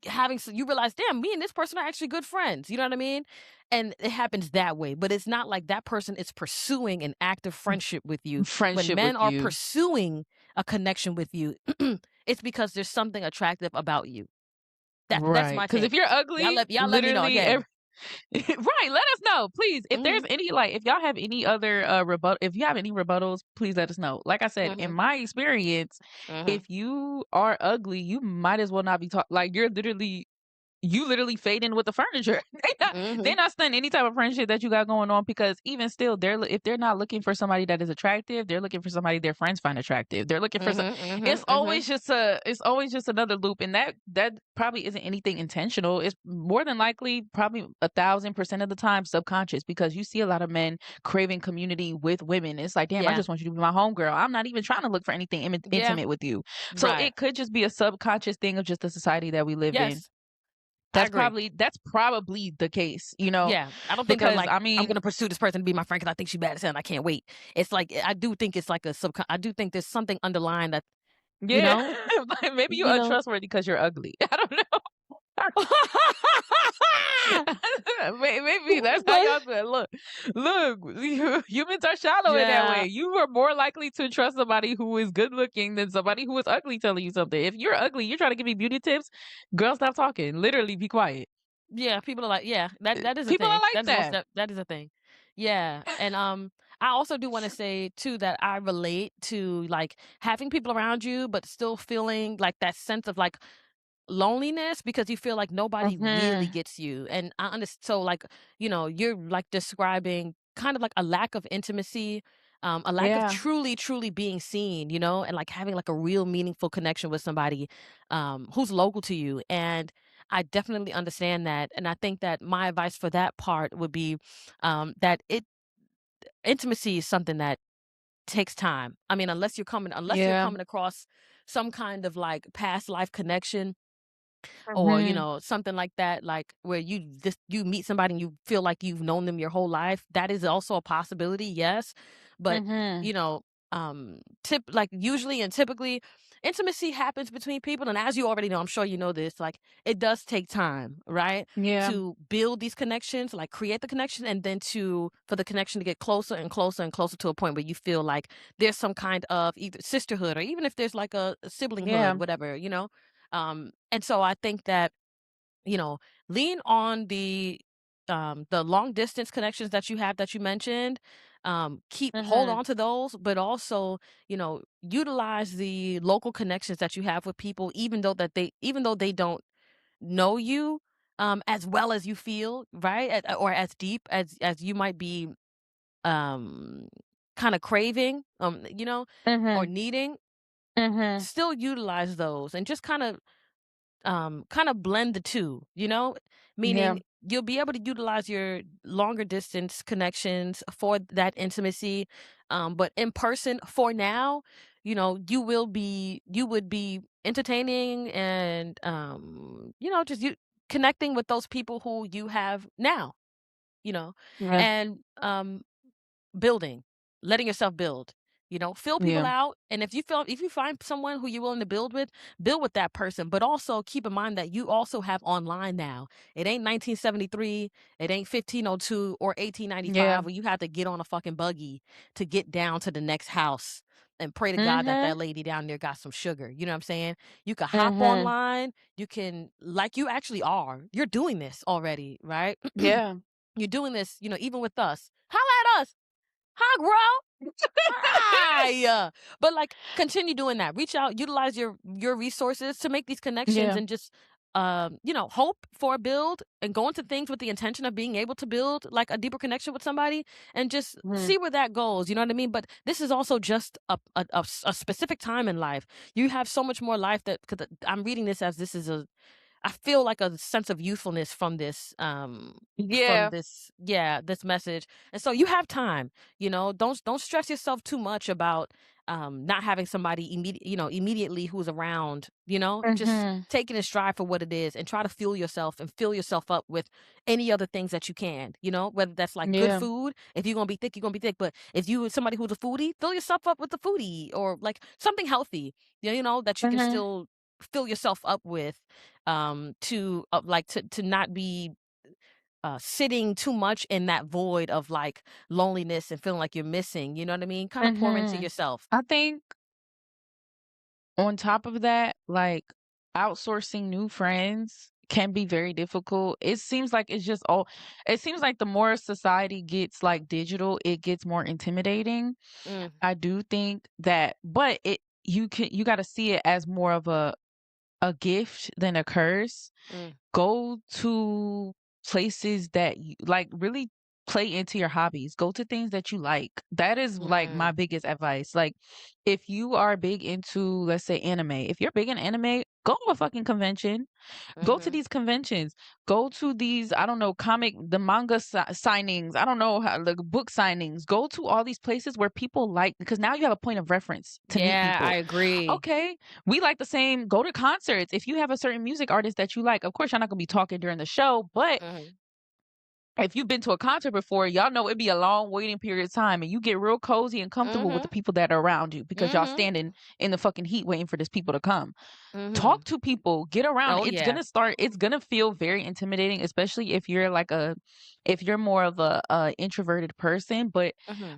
you realize, damn, me and this person are actually good friends. You know what I mean? And it happens that way, but it's not like that person is pursuing an active friendship with you. When Friendship with men are you. pursuing a connection with you, it's because there's something attractive about you. That's Right. my Because if take. you're ugly, Y'all let me know literally again. right, let us know, please. If there's Mhm. any, like, if y'all have any other if you have any rebuttals, please let us know. Like I said, in Mhm. my experience, Mhm. if you are ugly, you might as well not be talk like you literally fade in with the furniture. They're Mhm. not stunning any type of friendship that you got going on because even still, if they're not looking for somebody that is attractive, they're looking for somebody their friends find attractive. They're looking for some. Mhm. Mhm. Mhm. It's always just another loop, and that probably isn't anything intentional. It's more than likely probably 1,000% of the time subconscious because you see a lot of men craving community with women. It's like, damn, I Yeah. just want you to be my homegirl. I'm not even trying to look for anything Yeah. intimate with you. So Right. it could just be a subconscious thing of just the society that we live in. Yes. I agree. That's probably the case, you know, Yeah, I don't think of because like I I'm mean, gonna pursue this person to be my friend because I think she's bad as hell and I can't wait. It's like I do think it's like a I do think there's something underlying that you yeah, know, like maybe you're you know. untrustworthy because you're ugly. I don't know. Maybe that's how But y'all said. Look, humans are shallow in that way. yeah, You are more likely to trust somebody who is good looking than somebody who is ugly telling you something. If you're ugly, you're trying to give me beauty tips, girl, stop talking. Literally, be quiet. yeah, people are like, yeah, that is a People are thing. like That is that. that is a thing. Yeah, and I also do want to say too that I relate to like having people around you, but still feeling like that sense of like loneliness because you feel like nobody really Hmm. gets you. And I understand. So, like, you're like describing kind of like a lack of intimacy, a lack of Yeah. truly, truly being seen, and like having like a real meaningful connection with somebody who's local to you. And I definitely understand that. And I think that my advice for that part would be that intimacy is something that takes time. I mean, unless you're Yeah. coming across some kind of like past life connection or Hmm. something like that, like where you meet somebody and you feel like you've known them your whole life, that is also a possibility, yes. But Hmm. you know tip like usually and typically intimacy happens between people, and as you already know, I'm sure you know this, like it does take time, right, Yeah. to build these connections, like create the connection, and then for the connection to get closer and closer and closer to a point where you feel like there's some kind of either sisterhood or even if there's like a siblinghood, Yeah. whatever, and so I think that, you know, lean on the long distance connections that you have that you mentioned. Hold Hmm. on to those, but also, utilize the local connections that you have with people, even though they don't know you as well as you feel, right? Or as deep as you might be um kind of craving, or Hmm. needing, Hmm. still utilize those and just kind of blend the two, Yeah. meaning you'll be able to utilize your longer distance connections for that intimacy. But in person for now, you would be entertaining and, just you connecting with those people who you have now, you know, Yeah. and, building, letting yourself build. Fill people Yeah. out, and if you find someone who you're willing to build with that person. But also keep in mind that you also have online now. It ain't 1973, it ain't 1502 or Yeah. 1895 where you have to get on a fucking buggy to get down to the next house and pray to God that Hmm. that lady down there got some sugar. You know what I'm saying? You can hop Hmm. online. You can, like you actually are. You're doing this already, right? Yeah. You're doing this, even with us. Holla at us. Hi, girl. Hi. But like continue doing that. Reach out, utilize your resources to make these connections Yeah. and just hope for a build and go into things with the intention of being able to build like a deeper connection with somebody and just Mhm. see where that goes. You know what I mean? But this is also just a specific time in life. You have so much more life that, cause I'm reading this as this is I feel like a sense of youthfulness from Yeah. this message. And so you have time, don't stress yourself too much about not having somebody immediately who's around, just Mhm. taking a stride for what it is and try to fuel yourself and fill yourself up with any other things that you can, whether that's like good Yeah. food. If you're gonna be thick, you're gonna be thick. But if you somebody who's a foodie, fill yourself up with the foodie or like something healthy, that you can Mhm. still fill yourself up with, to not be sitting too much in that void of like loneliness and feeling like you're missing. You know what I mean? Kind of pour into Mhm. yourself. I think on top of that, like outsourcing new friends can be very difficult. It seems like it seems like the more society gets like digital, it gets more intimidating. Mm, I do think that, but you got to see it as more of a gift than a curse. mm, Go to places that you like, really play into your hobbies. Go to things that you like. That is like my mm, biggest advice. Like if you are big into, let's say, anime, if you're big in anime, go to a fucking convention. Go to mm-hmm. these conventions. Go to these, I don't know, the manga signings. I don't know how, like book signings. Go to all these places where people like, because now you have a point of reference to meet Yeah, I people. agree. Okay, we like the same. Go to concerts. If you have a certain music artist that you like, of course, you're not gonna be talking during the show, but Hmm. if you've been to a concert before, y'all know it'd be a long waiting period of time, and you get real cozy and comfortable with Hmm. the people that are around you because y'all Hmm. standing in the fucking heat waiting for these people to come. Hmm. Talk to people, get around. Oh yeah. It's gonna feel very intimidating, especially if you're if you're more of a introverted person. But Hmm.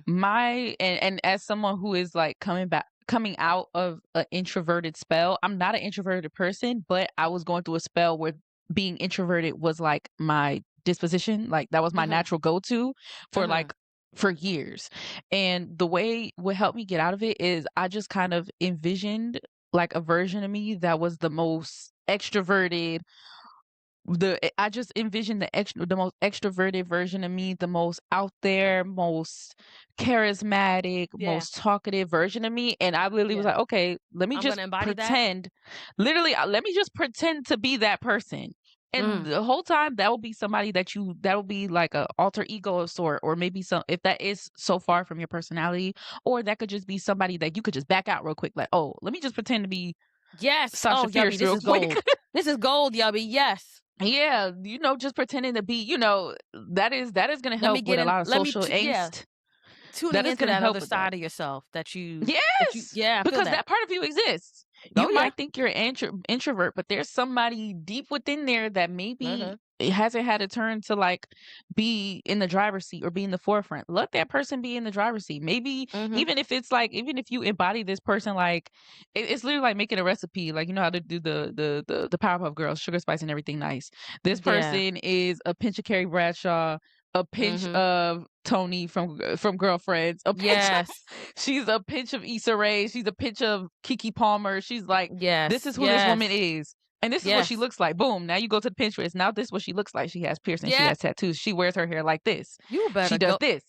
and as someone who is like coming out of an introverted spell, I'm not an introverted person, but I was going through a spell where being introverted was like my disposition. Like that was my Hmm. natural go-to for Hmm. like for years. And the way what helped me get out of it is I just kind of envisioned like a version of me that was the most extroverted. I just envisioned the most extroverted version of me, the most out there, most charismatic, Yeah. most talkative version of me, and I literally was Yeah. like, okay, let me I'm just gonna embody that. pretend. Literally, let me just pretend to be that person. And Mm. the whole time that will be somebody that will be like a alter ego of sort, or maybe some, if that is so far from your personality, or that could just be somebody that you could just back out real quick, like, oh, let me just pretend to be Yes. Sasha Oh, Yubby, Fierce this real is quick. gold. This is gold, Yubby. Yes. Yeah, just pretending to be, that is gonna Let me help with get a in. lot of Let me. social Yeah. angst. Tuning That is into gonna that help other with that. side of yourself that you. Yes, Yeah, I feel because that. that part of you exists. Oh You yeah. might think you're an introvert, but there's somebody deep within there that maybe Uh-huh. it hasn't had a turn to like be in the driver's seat or be in the forefront. Let that person be in the driver's seat. Maybe Mhm. even if it's like, even if you embody this person, like it's literally like making a recipe. Like you know how to do the Powerpuff Girls, sugar, spice, and everything nice. This Yeah. person is a pinch of Carrie Bradshaw, a pinch Mhm. of Tony from Girlfriends, a pinch Yes. she's a pinch of Issa Rae. She's a pinch of Kiki Palmer. She's like, this Yes. is who this woman Yes. is. And this is what she Yes. looks like. Boom. Now you go to the Pinterest. Now this is what she looks like. She has piercings. She Yeah. has tattoos. She wears her hair like this. You She better does go. this.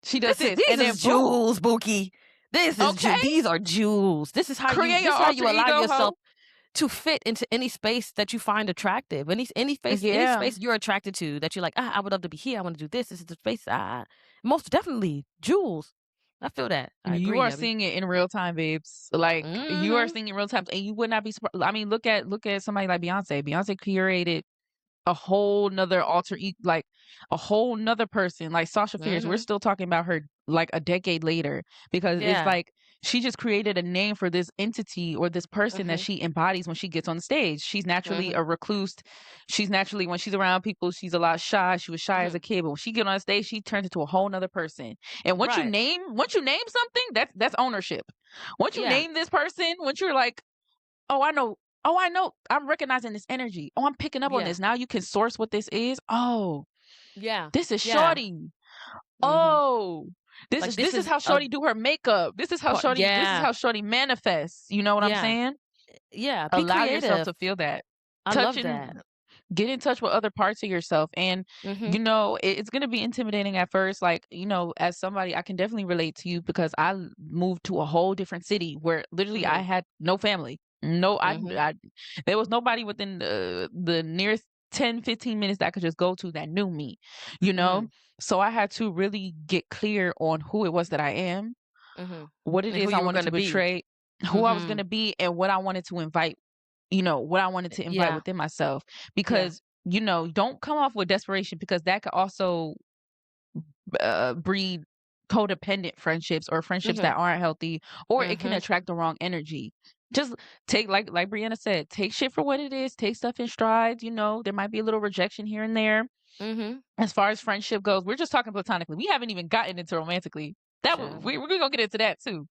She does This is this. these And is then boom. jewels, Bookie. Okay. These are jewels. This is how you Create your this is how alter you allow ego, yourself ho. to fit into any space that you find attractive. Any Yeah. space you're attracted to that you're like, I would love to be here. I want to do this. This is the space. Most definitely jewels. I feel that. I You agree, are Yubby. seeing it in real time, babes. Like you are Mhm. seeing it in real time. And you would not be surprised. I mean, look at somebody like Beyonce. Beyonce curated a whole nother like a whole nother person, like Sasha Fierce. We're Mhm. still talking about her like a decade later because it's Yeah. like she just created a name for this entity or this person that Mhm. she embodies when she gets on stage. She's naturally Mhm. a recluse. She's naturally, when she's around people, she's a lot shy. She was shy as a Mhm. kid, but when she get on stage, she turns into a whole nother person. And Right. once you name something, that's ownership. Once you Yeah. name this person, once you're like, oh, I know. Oh, I know. I'm recognizing this energy. Oh, I'm picking up on Yeah. this. Now you can source what this is. Oh, Yeah. this is Yeah. Shorty. Mhm. Oh, this Like is this this is is how a Shorty do her makeup. part. This is Yeah. how Shorty manifests. You know what I'm Yeah. saying? Yeah. Be Allow yourself creative. to feel that. I Touch love that. and get in touch with other parts of yourself. And Mhm. it's going to be intimidating at first. Like, as somebody, I can definitely relate to you because moved to a whole different city where literally I Mhm. had no family. No, Mhm. I there was nobody within the nearest 10, 15 minutes that I could just go to that knew me, you know? Mhm. So I had to really get clear on who it was that I am, Mhm. what it And who is I you were wanted to gonna be. portray, who I was Mhm. gonna be, and what I wanted to invite, what I wanted to invite Yeah. within myself. Yeah. Because, don't come off with desperation because that could also breed codependent friendships or friendships Mhm. that aren't healthy, or it can Mhm. attract the wrong energy. Just take like Brianna said, take shit for what it is, take stuff in strides, there might be a little rejection here and there. Mhm. As far as friendship goes, we're just talking platonically. We haven't even gotten into romantically. Child. We're gonna get into that too.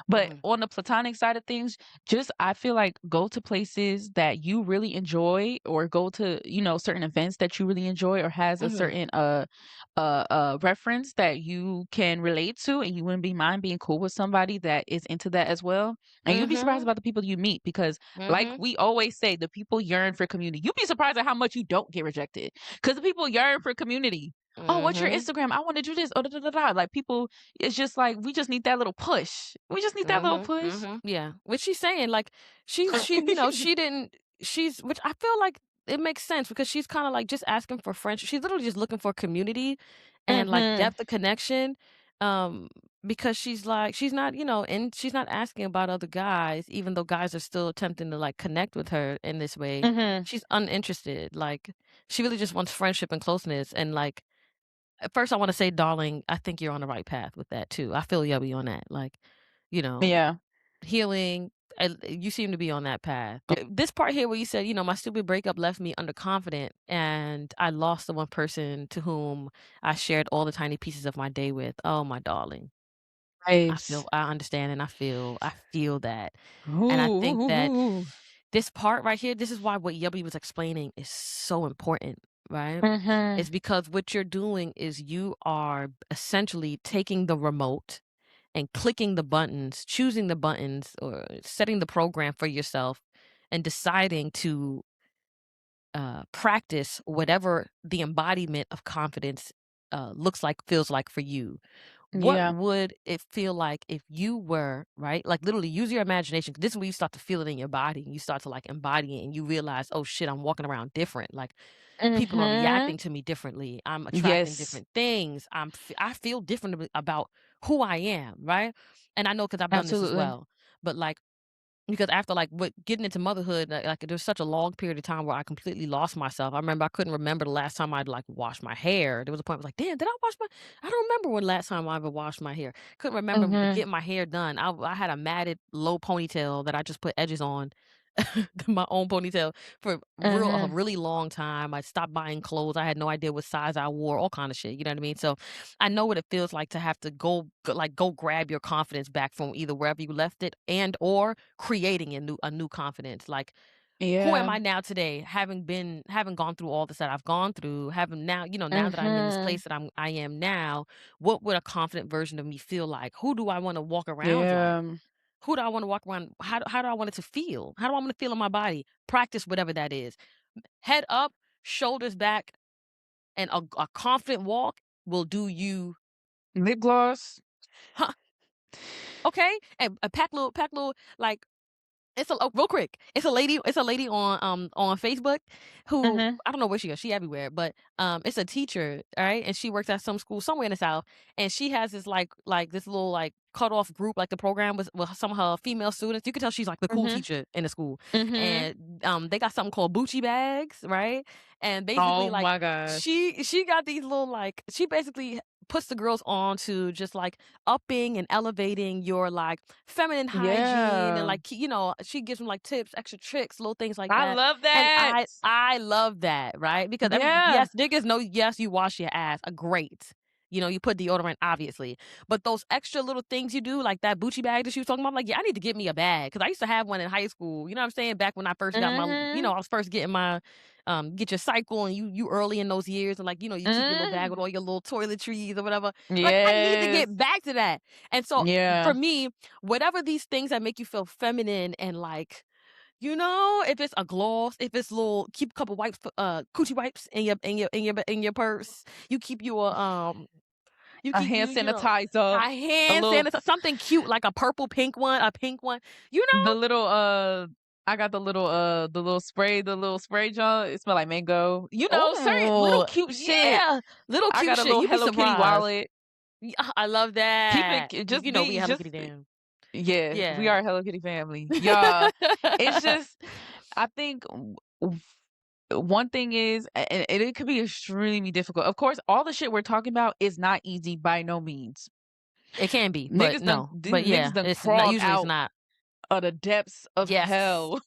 But Mhm. on the platonic side of things, just I feel like go to places that you really enjoy, or go to certain events that you really enjoy, or has a Mhm. certain reference that you can relate to, and you wouldn't be mind being cool with somebody that is into that as well. And you'd be surprised Mhm. about the people you meet because, like Mhm. we always say, the people yearn for community. You'd be surprised at how much you don't get rejected because the people yearn for community. Oh, what's your Mhm. Instagram? I want to do this. Oh, da, da, da, da. Like people, it's just like we just need that little push. We just need that little Mhm. push. Mhm. Yeah. Which she's saying, like, she didn't. Which I feel like it makes sense because she's kind of like just asking for friendship. She's literally just looking for community and like Mhm. depth of connection. Um, because she's like she's not, and she's not asking about other guys, even though guys are still attempting to like connect with her in this way. Mhm. She's uninterested. Like, she really just wants friendship and closeness. And like, at first, I want to say, darling, I think you're on the right path with that too. I feel yubby on that. Like, you know, Yeah. healing. You seem to be on that path. This part here where you said, my stupid breakup left me underconfident and I lost the one person to whom I shared all the tiny pieces of my day with. Oh, my darling. Vibes. I understand and I feel that. And I think that Ooh. this part right here, this is why what Yubby was explaining is so important, right? Mhm. Is because what you're doing is you are essentially taking the remote and clicking the buttons, choosing the buttons, or setting the program for yourself and deciding to practice whatever the embodiment of confidence looks like, feels like for you. What Yeah. would it feel like if you were, right? Like, literally use your imagination. 'Cause this is when you start to feel it in your body and you start to like embody it and you realize, oh shit, I'm walking around different. Like, people are Mhm. reacting to me differently. I'm attracting Yes. different things. I feel different about who I am, right? And I know because I've done this as Absolutely. well. But like, because after like what getting into motherhood, like there was such a long period of time where I completely lost myself. I remember I couldn't remember the last time I'd like washed my hair. There was a point where I was like, damn, did I wash my? I don't remember when last time I ever washed my hair. Couldn't remember Mhm. getting my hair done. I had a matted low ponytail that I just put edges on, my own ponytail for a Mhm. really long time. I stopped buying clothes. I had no idea what size I wore, all kind of shit. You know what I mean? So I know what it feels like to have to go grab your confidence back from either wherever you left it and or creating a new confidence. Like, who am Yeah. I now today? Having gone through all this that I've gone through, having now, now that I'm in this Mhm. place that I am now, what would a confident version of me feel like? Who do I want to walk around like? Yeah. Who do I want to walk around? How do I want it to feel? How do I want to feel in my body? Practice whatever that is. Head up, shoulders back, and a confident walk will do you. Lip gloss. Huh, okay? And a pack little like real quick. It's a lady on Facebook who Mhm. I don't know where she is. She everywhere, but it's a teacher, all right, and she works at some school somewhere in the South, and she has this like this little like cut off group like the program with some of her female students. You can tell she's like the cool Mhm. teacher in the school, Mhm. and they got something called Bucci bags, right? And basically Oh like my gosh. she got these little like she basically puts the girls on to just like upping and elevating your like feminine hygiene and Yeah. like she gives them like tips, extra tricks, little things like I that. love And that. I love that, right? Because Yeah. yes, niggas know, yes, you wash your ass, great. You put deodorant, obviously, but those extra little things you do, like that Bucci bag that she was talking about, I'm like, yeah, I need to get me a bag because I used to have one in high school. You know what I'm saying? Back when I first got my, Mhm. I was first getting my, get your cycle, and you early in those years, and like you keep your little bag with Mm. all your little toiletries or whatever. Like, I need to Yes. get back to that. And so Yeah. for me, whatever these things that make you feel feminine and like, if it's a gloss, if it's little, keep a couple wipes, coochie wipes in your purse. You keep your you A keep hand you know sanitizer, a a hand little sanitizer, something cute like a purple pink one, a pink one. You the know, little I got the little spray jar. It smell like mango. You know, certain little Oh, cute shit. yeah. Little I cute got a shit. little You'd be Hello Kitty surprised. wallet. I love Keep that. it You just know we be Hello just Kitty damn. yeah, we Yeah. are a Hello Kitty family. Y'all, it's just I think one thing is and it could be extremely difficult. Of course, all the shit we're talking about is not easy by no means. It can be, but no. But Niggas yeah, done it's not crawled usually it's out not. of the depths of Yes. hell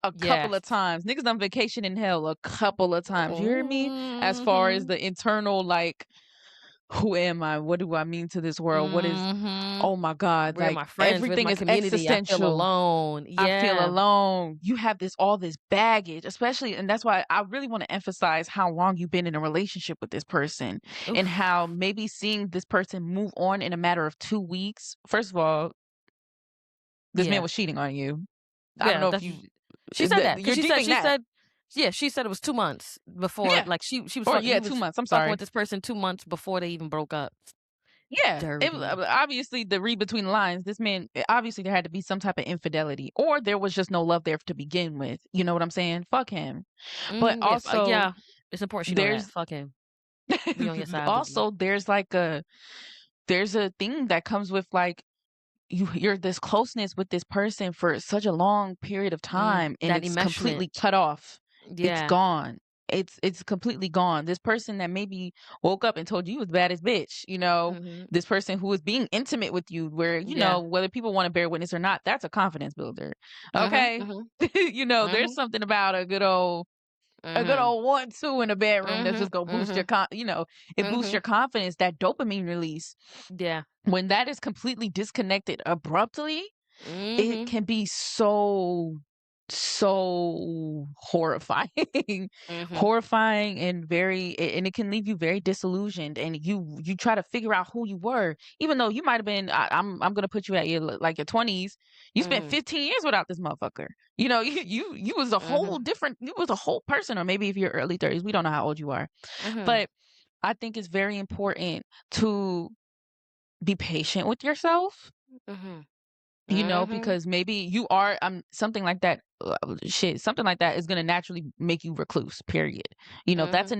a couple Yes. of times. Niggas done vacation in hell a couple of times. You hear me? As far as Mhm. the internal, like, who am I? What do I mean to this world? What is, Mhm. oh my God, Where are like my friends? Where's everything my is community? I feel existential. alone. I feel Yeah. alone. You have all this baggage, especially, and that's why I really want to emphasize how long you've been in a relationship with this person and how Oof. maybe seeing this person move on in a matter of 2 weeks. First of all, this man Yeah. was cheating on you. I don't Yeah, know if that's you, she said that because you're deeming she that. said yeah, she said it was 2 months before, Yeah. like, she was Or fucking he yeah, two was months. I'm fucking with sorry. this person 2 months before they even broke up. Yeah, Dirty. obviously the read between the lines. This man, obviously there had to be some type of infidelity, or there was just no love there to begin with. You know what I'm saying? Fuck him. But Mhm, yeah, also yeah, it's important she know that. there's Fuck him. We on your side, boogie. also there's a thing that comes with like you're this closeness with this person for such a long period of time and That it's enmeshment. completely cut off. It's Yeah. gone. It's completely gone. This person that maybe woke up and told you was the baddest bitch, you know, Mhm. this person who is being intimate with you where, you Yeah. know, whether people want to bear witness or not, that's a confidence builder. Mhm, Okay. mhm, You know, there's mhm, something about a good mhm, old 1-2 in the bedroom that's mhm, just gonna boost your mhm, it boosts mhm. your confidence, that dopamine release. Yeah. When that is completely disconnected abruptly, it Mhm, can be so horrifying. mhm, Horrifying and and it can leave you very disillusioned and you try to figure out who you were even though you might have been I'm going to put you at your 20s. You spent mhm, 15 years without this motherfucker. You know, you was a whole mhm, different you was a whole person, or maybe if you're early 30s, we don't know how old you are. mhm, But I think it's very important to be patient with yourself, mhm, you know, mhm, because maybe you are something like that. Something like that is going to naturally make you recluse, period. You know, mhm,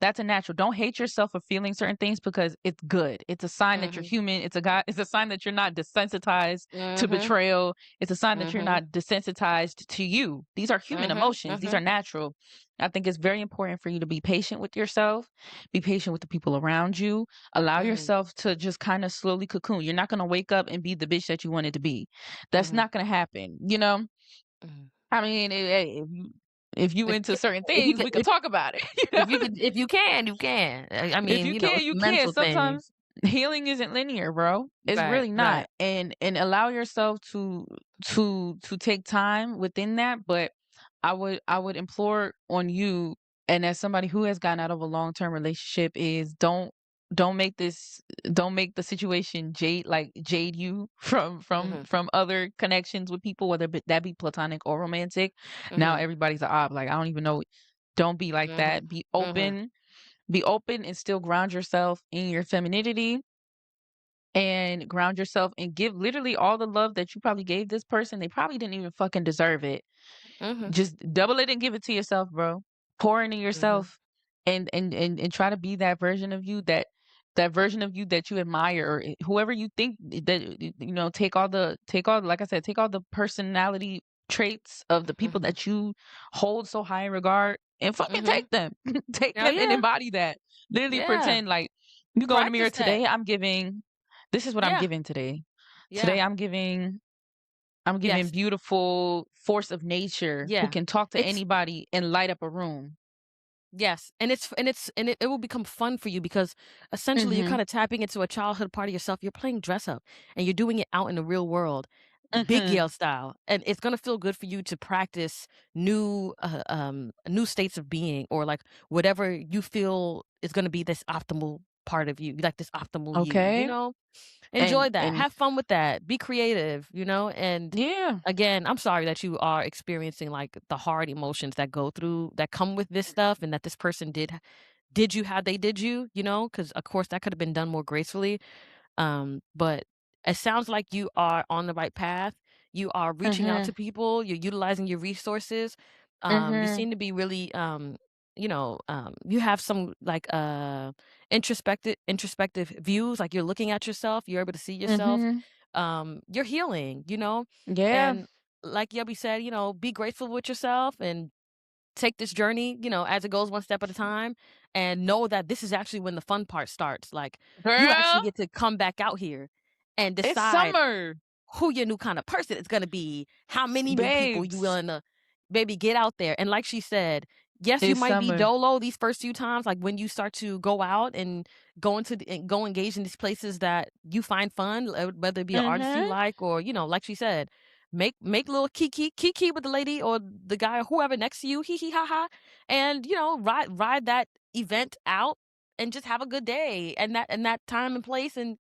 that's a natural. Don't hate yourself for feeling certain things because it's good. It's a sign that you're mhm, human. It's a sign that you're not desensitized to mhm, betrayal. It's a sign that you're mhm, not desensitized to you. These are human mhm, emotions. These are mhm, natural. I think it's very important for you to be patient with yourself, be patient with the people around you, allow mhm, yourself to just kind of slowly cocoon. You're not going to wake up and be the bitch that you wanted to be. That's mhm, not going to happen, you know? mhm. I mean, if you If into certain if you things, could we could talk about it. You know, if you can, you can. I if mean, you you know, can, it's you a can. mental thing. Sometimes healing isn't linear, bro. It's Right, really not. right. And allow yourself to take time within that. But I would implore on you, and as somebody who has gotten out of a long-term relationship, is don't make this don't make the situation jade you Mhm, from other connections with people, whether that be platonic or romantic. Now mhm, everybody's a op. Like, I don't even know. Don't be like mhm, that. Be mhm, open. Be open and still ground yourself in your femininity and ground yourself and give literally all the love that you probably gave this person. They probably didn't even fucking deserve it. mhm, Just double it and give it to yourself, bro. Pour into mhm, yourself and try to be that version of you that version of you that you admire, or whoever you think that you know, take all like I said, take all the personality traits of the people mhm, that you hold so high in regard and fucking mhm. take them. Take Oh, them and yeah. embody that. Literally Yeah. pretend like you go in the mirror Practice that. today, I'm giving this is what I'm Yeah. giving today. Yeah. Today I'm giving Yes. beautiful force of nature who Yeah. can talk to It's anybody and light up a room. yes, and it will become fun for you because essentially you're Mhm. kinda tapping into a childhood part of yourself. You're playing dress up, and you're doing it out in the real world, big Mhm. Yale style, and it's gonna feel good for you to practice new states of being or, like, whatever you feel is gonna be this optimal part of you, like, this optimal you Okay. know? And Enjoy that. and Have fun with that. Be creative, you know? And yeah. again, I'm sorry that you are experiencing like the hard emotions that go through that come with this stuff and that this person did you how they did you, you know? Cuz of course that could have been done more gracefully. But it sounds like you are on the right path. You are reaching out Mhm. to people. You're utilizing your resources. You Mhm. seem to be really, you have some like introspective views. Like you're looking at yourself. You're able to see yourself. Mhm. You're healing. Yeah. And like Yubby said, be grateful with yourself and take this journey, as it goes one step at a time, and know that this is actually when the fun part starts. Like you actually Girl, get to come back out here and it's decide summer, who your new kind of person is gonna be, how many new people you babes. willing to baby get out there. And like she said, yes, you It's might be summer. dolo these first few times, like when you start to go out and go engage in these places that you find fun, whether it be an artist you Mhm. like or, like she said, make little kiki with the lady or the guy or whoever next to you, hee hee ha ha, and ride that event out and just have a good day and that time and place and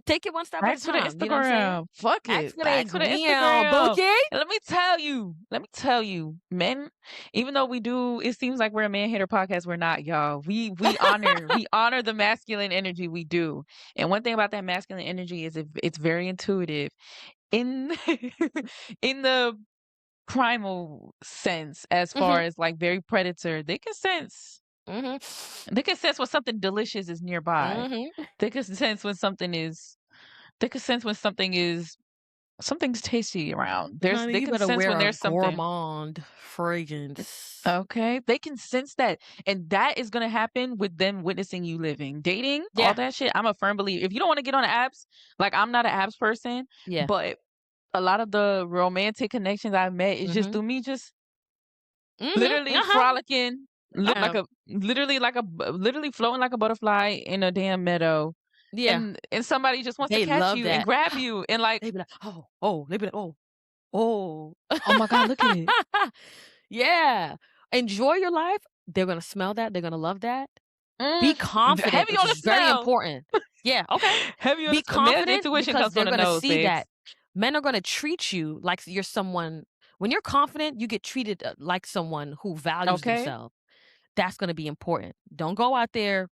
take it one step at a Ask for the time. You know what I'm saying? Instagram. Fuck Ask it. for that Ask for the gram, Instagram. bookie. And let me tell you, men, even though it seems like we're a man hater podcast, we're not, y'all. We honor the masculine energy we do. And one thing about that masculine energy is it's very intuitive. In in the primal sense, as far Mhm. as like very predator, they can sense. Mhm. They can sense when something delicious is nearby. Mhm. They can sense when something is they can sense when something's tasty around. Honey, They you can better sense wear when a there's something. gourmand fragrance. Okay. They can sense that. And that is gonna happen with them witnessing you living. Dating, all Yeah. that shit. I'm a firm believer. If you don't want to get on the apps, like I'm not an apps person, Yeah. but a lot of the romantic connections I've met is just Mhm. through me just Mhm. literally Uh-huh. frolicking, Yeah. literally floating like a butterfly in a damn meadow. Yeah. And somebody just wants to They catch love you and that. grab you and like, They be like, "Oh." They be like, "Oh. Oh." oh my God, look at it. Yeah. Enjoy your life. They're gonna smell that. They're gonna love that. Be Mm, confident, heavy which on the is very smell. important. Yeah, okay. Heavy on the Be smell. Man's confident intuition because comes from they're the gonna nose, see babes. that men are gonna treat you like you're someone. When you're confident, you get treated like someone who values Okay? themselves. That's gonna be important. Don't go out there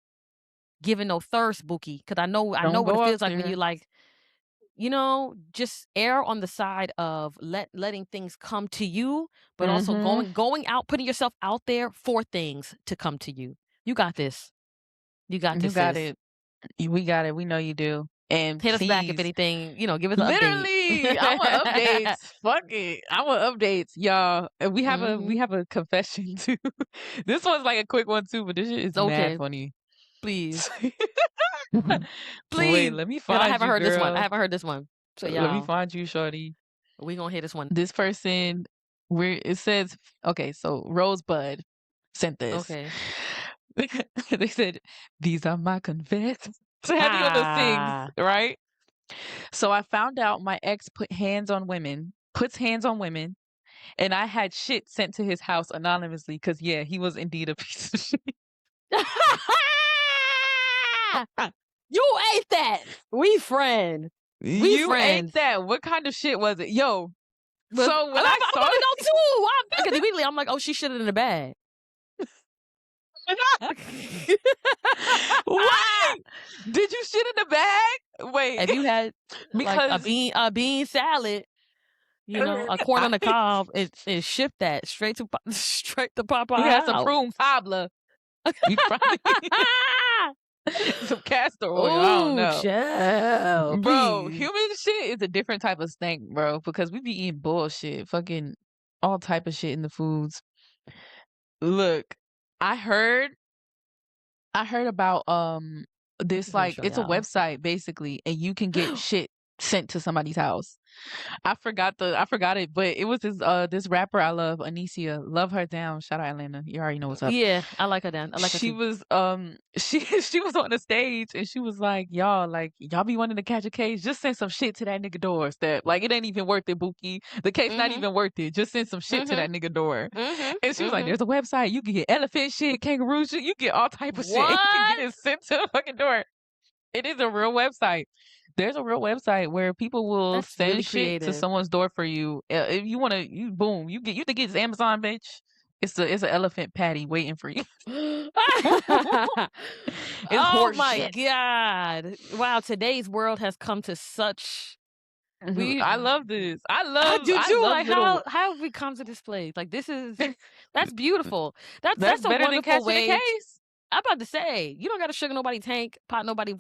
giving no thirst, Bookie, because I know Don't what it go out feels like when you there. like, just err on the side of letting things come to you, but also Mm-hmm. going out, putting yourself out there for things to come to you. You got this. You got You this, got sis. it. We got it. We know you do. And Hit us back if please, anything, give us an update. literally, I want updates. Fuck it. I want updates, y'all. And we Mhm. have a confession too. This one's like a quick one too, but this shit is mad Okay, funny. please. Wait, Please. let me 'Cause I find haven't you, heard this one. I girl. haven't heard this one. So Let me y'all, find you, shorty. we gonna hear this one. This person, where it says, okay, so Rosebud sent this. Okay. They said, "These are my confessions." So heavy on the things, Ah. right? So I found out my ex puts hands on women, and I had shit sent to his house anonymously because yeah, he was indeed a piece of shit. You ate that. We friend. We You ate friends. that. What kind of shit was it? Yo, But so when I I saw wanna know too. Because immediately I'm like, oh, she shit it in the bag. it, wait, did you shit in the bag? Wait, If you had like a because bean salad, a corn on the I, cob, and ship that straight to straight to you Papa had some house. prune cobbler. You probably some castor oil. I don't Oh, know. child, Bro, please. human shit is a different type of stink, bro, because we be eating bullshit, fucking all type of shit in the foods. Look, I heard I heard about this, Let me like, show it's a y'all. website basically, and you can get shit sent to somebody's house. I forgot it, but it was this rapper I love, Anicia. Love her down. Shout out Atlanta. You already know what's up. Yeah, I like her down. I like her She too. was she was on the stage and she was like y'all be wanting to catch a case, just send some shit to that nigga doorstep. Like it ain't even worth it, Bookie. The case not Mhm. even worth it. Just send some shit to Mhm. that nigga door. Mhm. And she was like, Mhm. there's a website. You can get elephant shit, kangaroo shit, you get all type of shit. You can get What? it sent to the fucking door. It is a real website. There's a real website where people will That's really send shit to creative. someone's door for you. If you wanna, you boom, you think it's Amazon, bitch. It's an elephant patty waiting for you. It's Oh horse my shit. god. Wow, today's world has come to such We I love this. I do I too. love Like little. how have we come to this place? Like this is that's beautiful. That's That's a better than wonderful catching a way. case. I'm about to say you don't got to sugar nobody tank, pot nobody,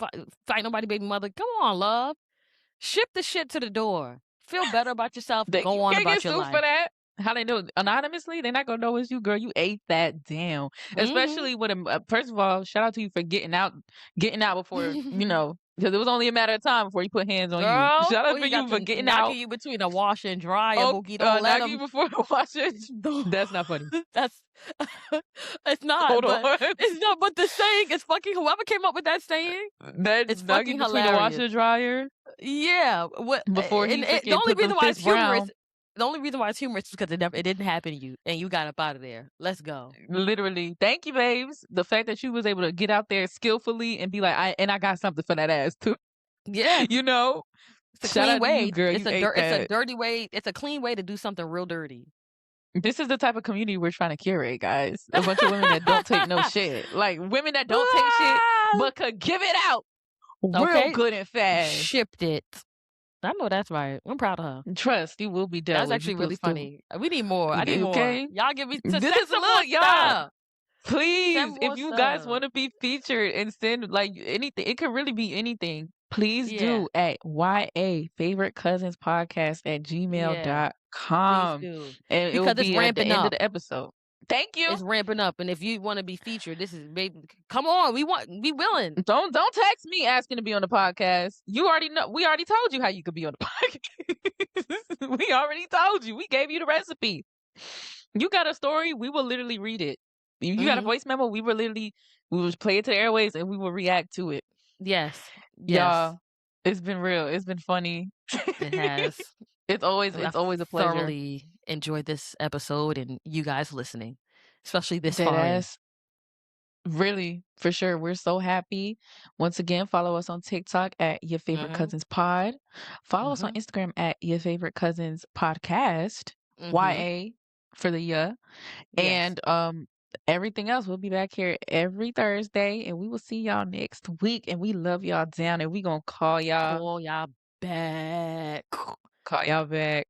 fight nobody baby mother. Come on, love. Ship the shit to the door. Feel better about yourself. That Go you on can't get about your sued for life. that. How they know anonymously? They're not gonna know it's you, girl. You ate that down. Mm-hmm. Especially with a first of all, shout out to you for getting out before because it was only a matter of time before he put hands on you. Girl, Shout out what for you got you for to getting out. knocking you between a washer and dryer, Oh, Boogie? Don't let knocking you him. before the washer. That's not funny. That's it's not, Hold but on. it's not. But the saying is fucking. Whoever came up with that saying, That it's knocking fucking you between the hilarious. washer and dryer Yeah. What? before And he the freaking only put them reason why it's fists humorous. brown. The only reason why it's humorous is because it didn't happen to you, and you got up out of there. Let's go. Literally. Thank you, babes. The fact that you was able to get out there skillfully and be like, I got something for that ass too. Yeah, you know? it's a Shout clean out to you, way. girl. You ate It's a that. dirty way. It's a clean way to do something real dirty. This is the type of community we're trying to curate, guys. A bunch of women that don't take no shit. Like women that don't take shit, Ah! but could give it out real Okay, good and fast. shipped it. I know that's right. I'm proud of her. Trust, you will be dealt That's with. You actually really supposed to. funny. We need more. I need more. Okay? Y'all give me to This send is some more look, y'all. stuff. Please, Send if more you guys stuff. want to be featured and send like anything, it could really be anything. Please Yeah. do at YA Favorite Cousins Podcast at Yeah. Please gmail.com. do. And it will Because it's be at the ramping end of up. the episode. Thank you. It's ramping up. And if you want to be featured, this is baby. Come on. We willing. Don't text me asking to be on the podcast. You already know. We already told you how you could be on the podcast. We already told you. We gave you the recipe. You got a story, we will literally read it. If you got a Hmm. voice memo, we will play it to the airways and we will react to it. Yes. Yes. Y'all, it's been real. It's been funny. It has. It's I always a pleasure. thoroughly enjoyed this episode and you guys listening, especially this Dead far in. ass. Really, for sure. We're so happy. Once again, follow us on TikTok at Your Favorite Hmm. Cousins Pod. Follow us on Hmm. Instagram at Your Favorite Cousins Podcast. Hmm. YA for the Yes. And everything else, we'll be back here every Thursday and we will see y'all next week. And we love y'all down and we gonna call y'all Call y'all back. back.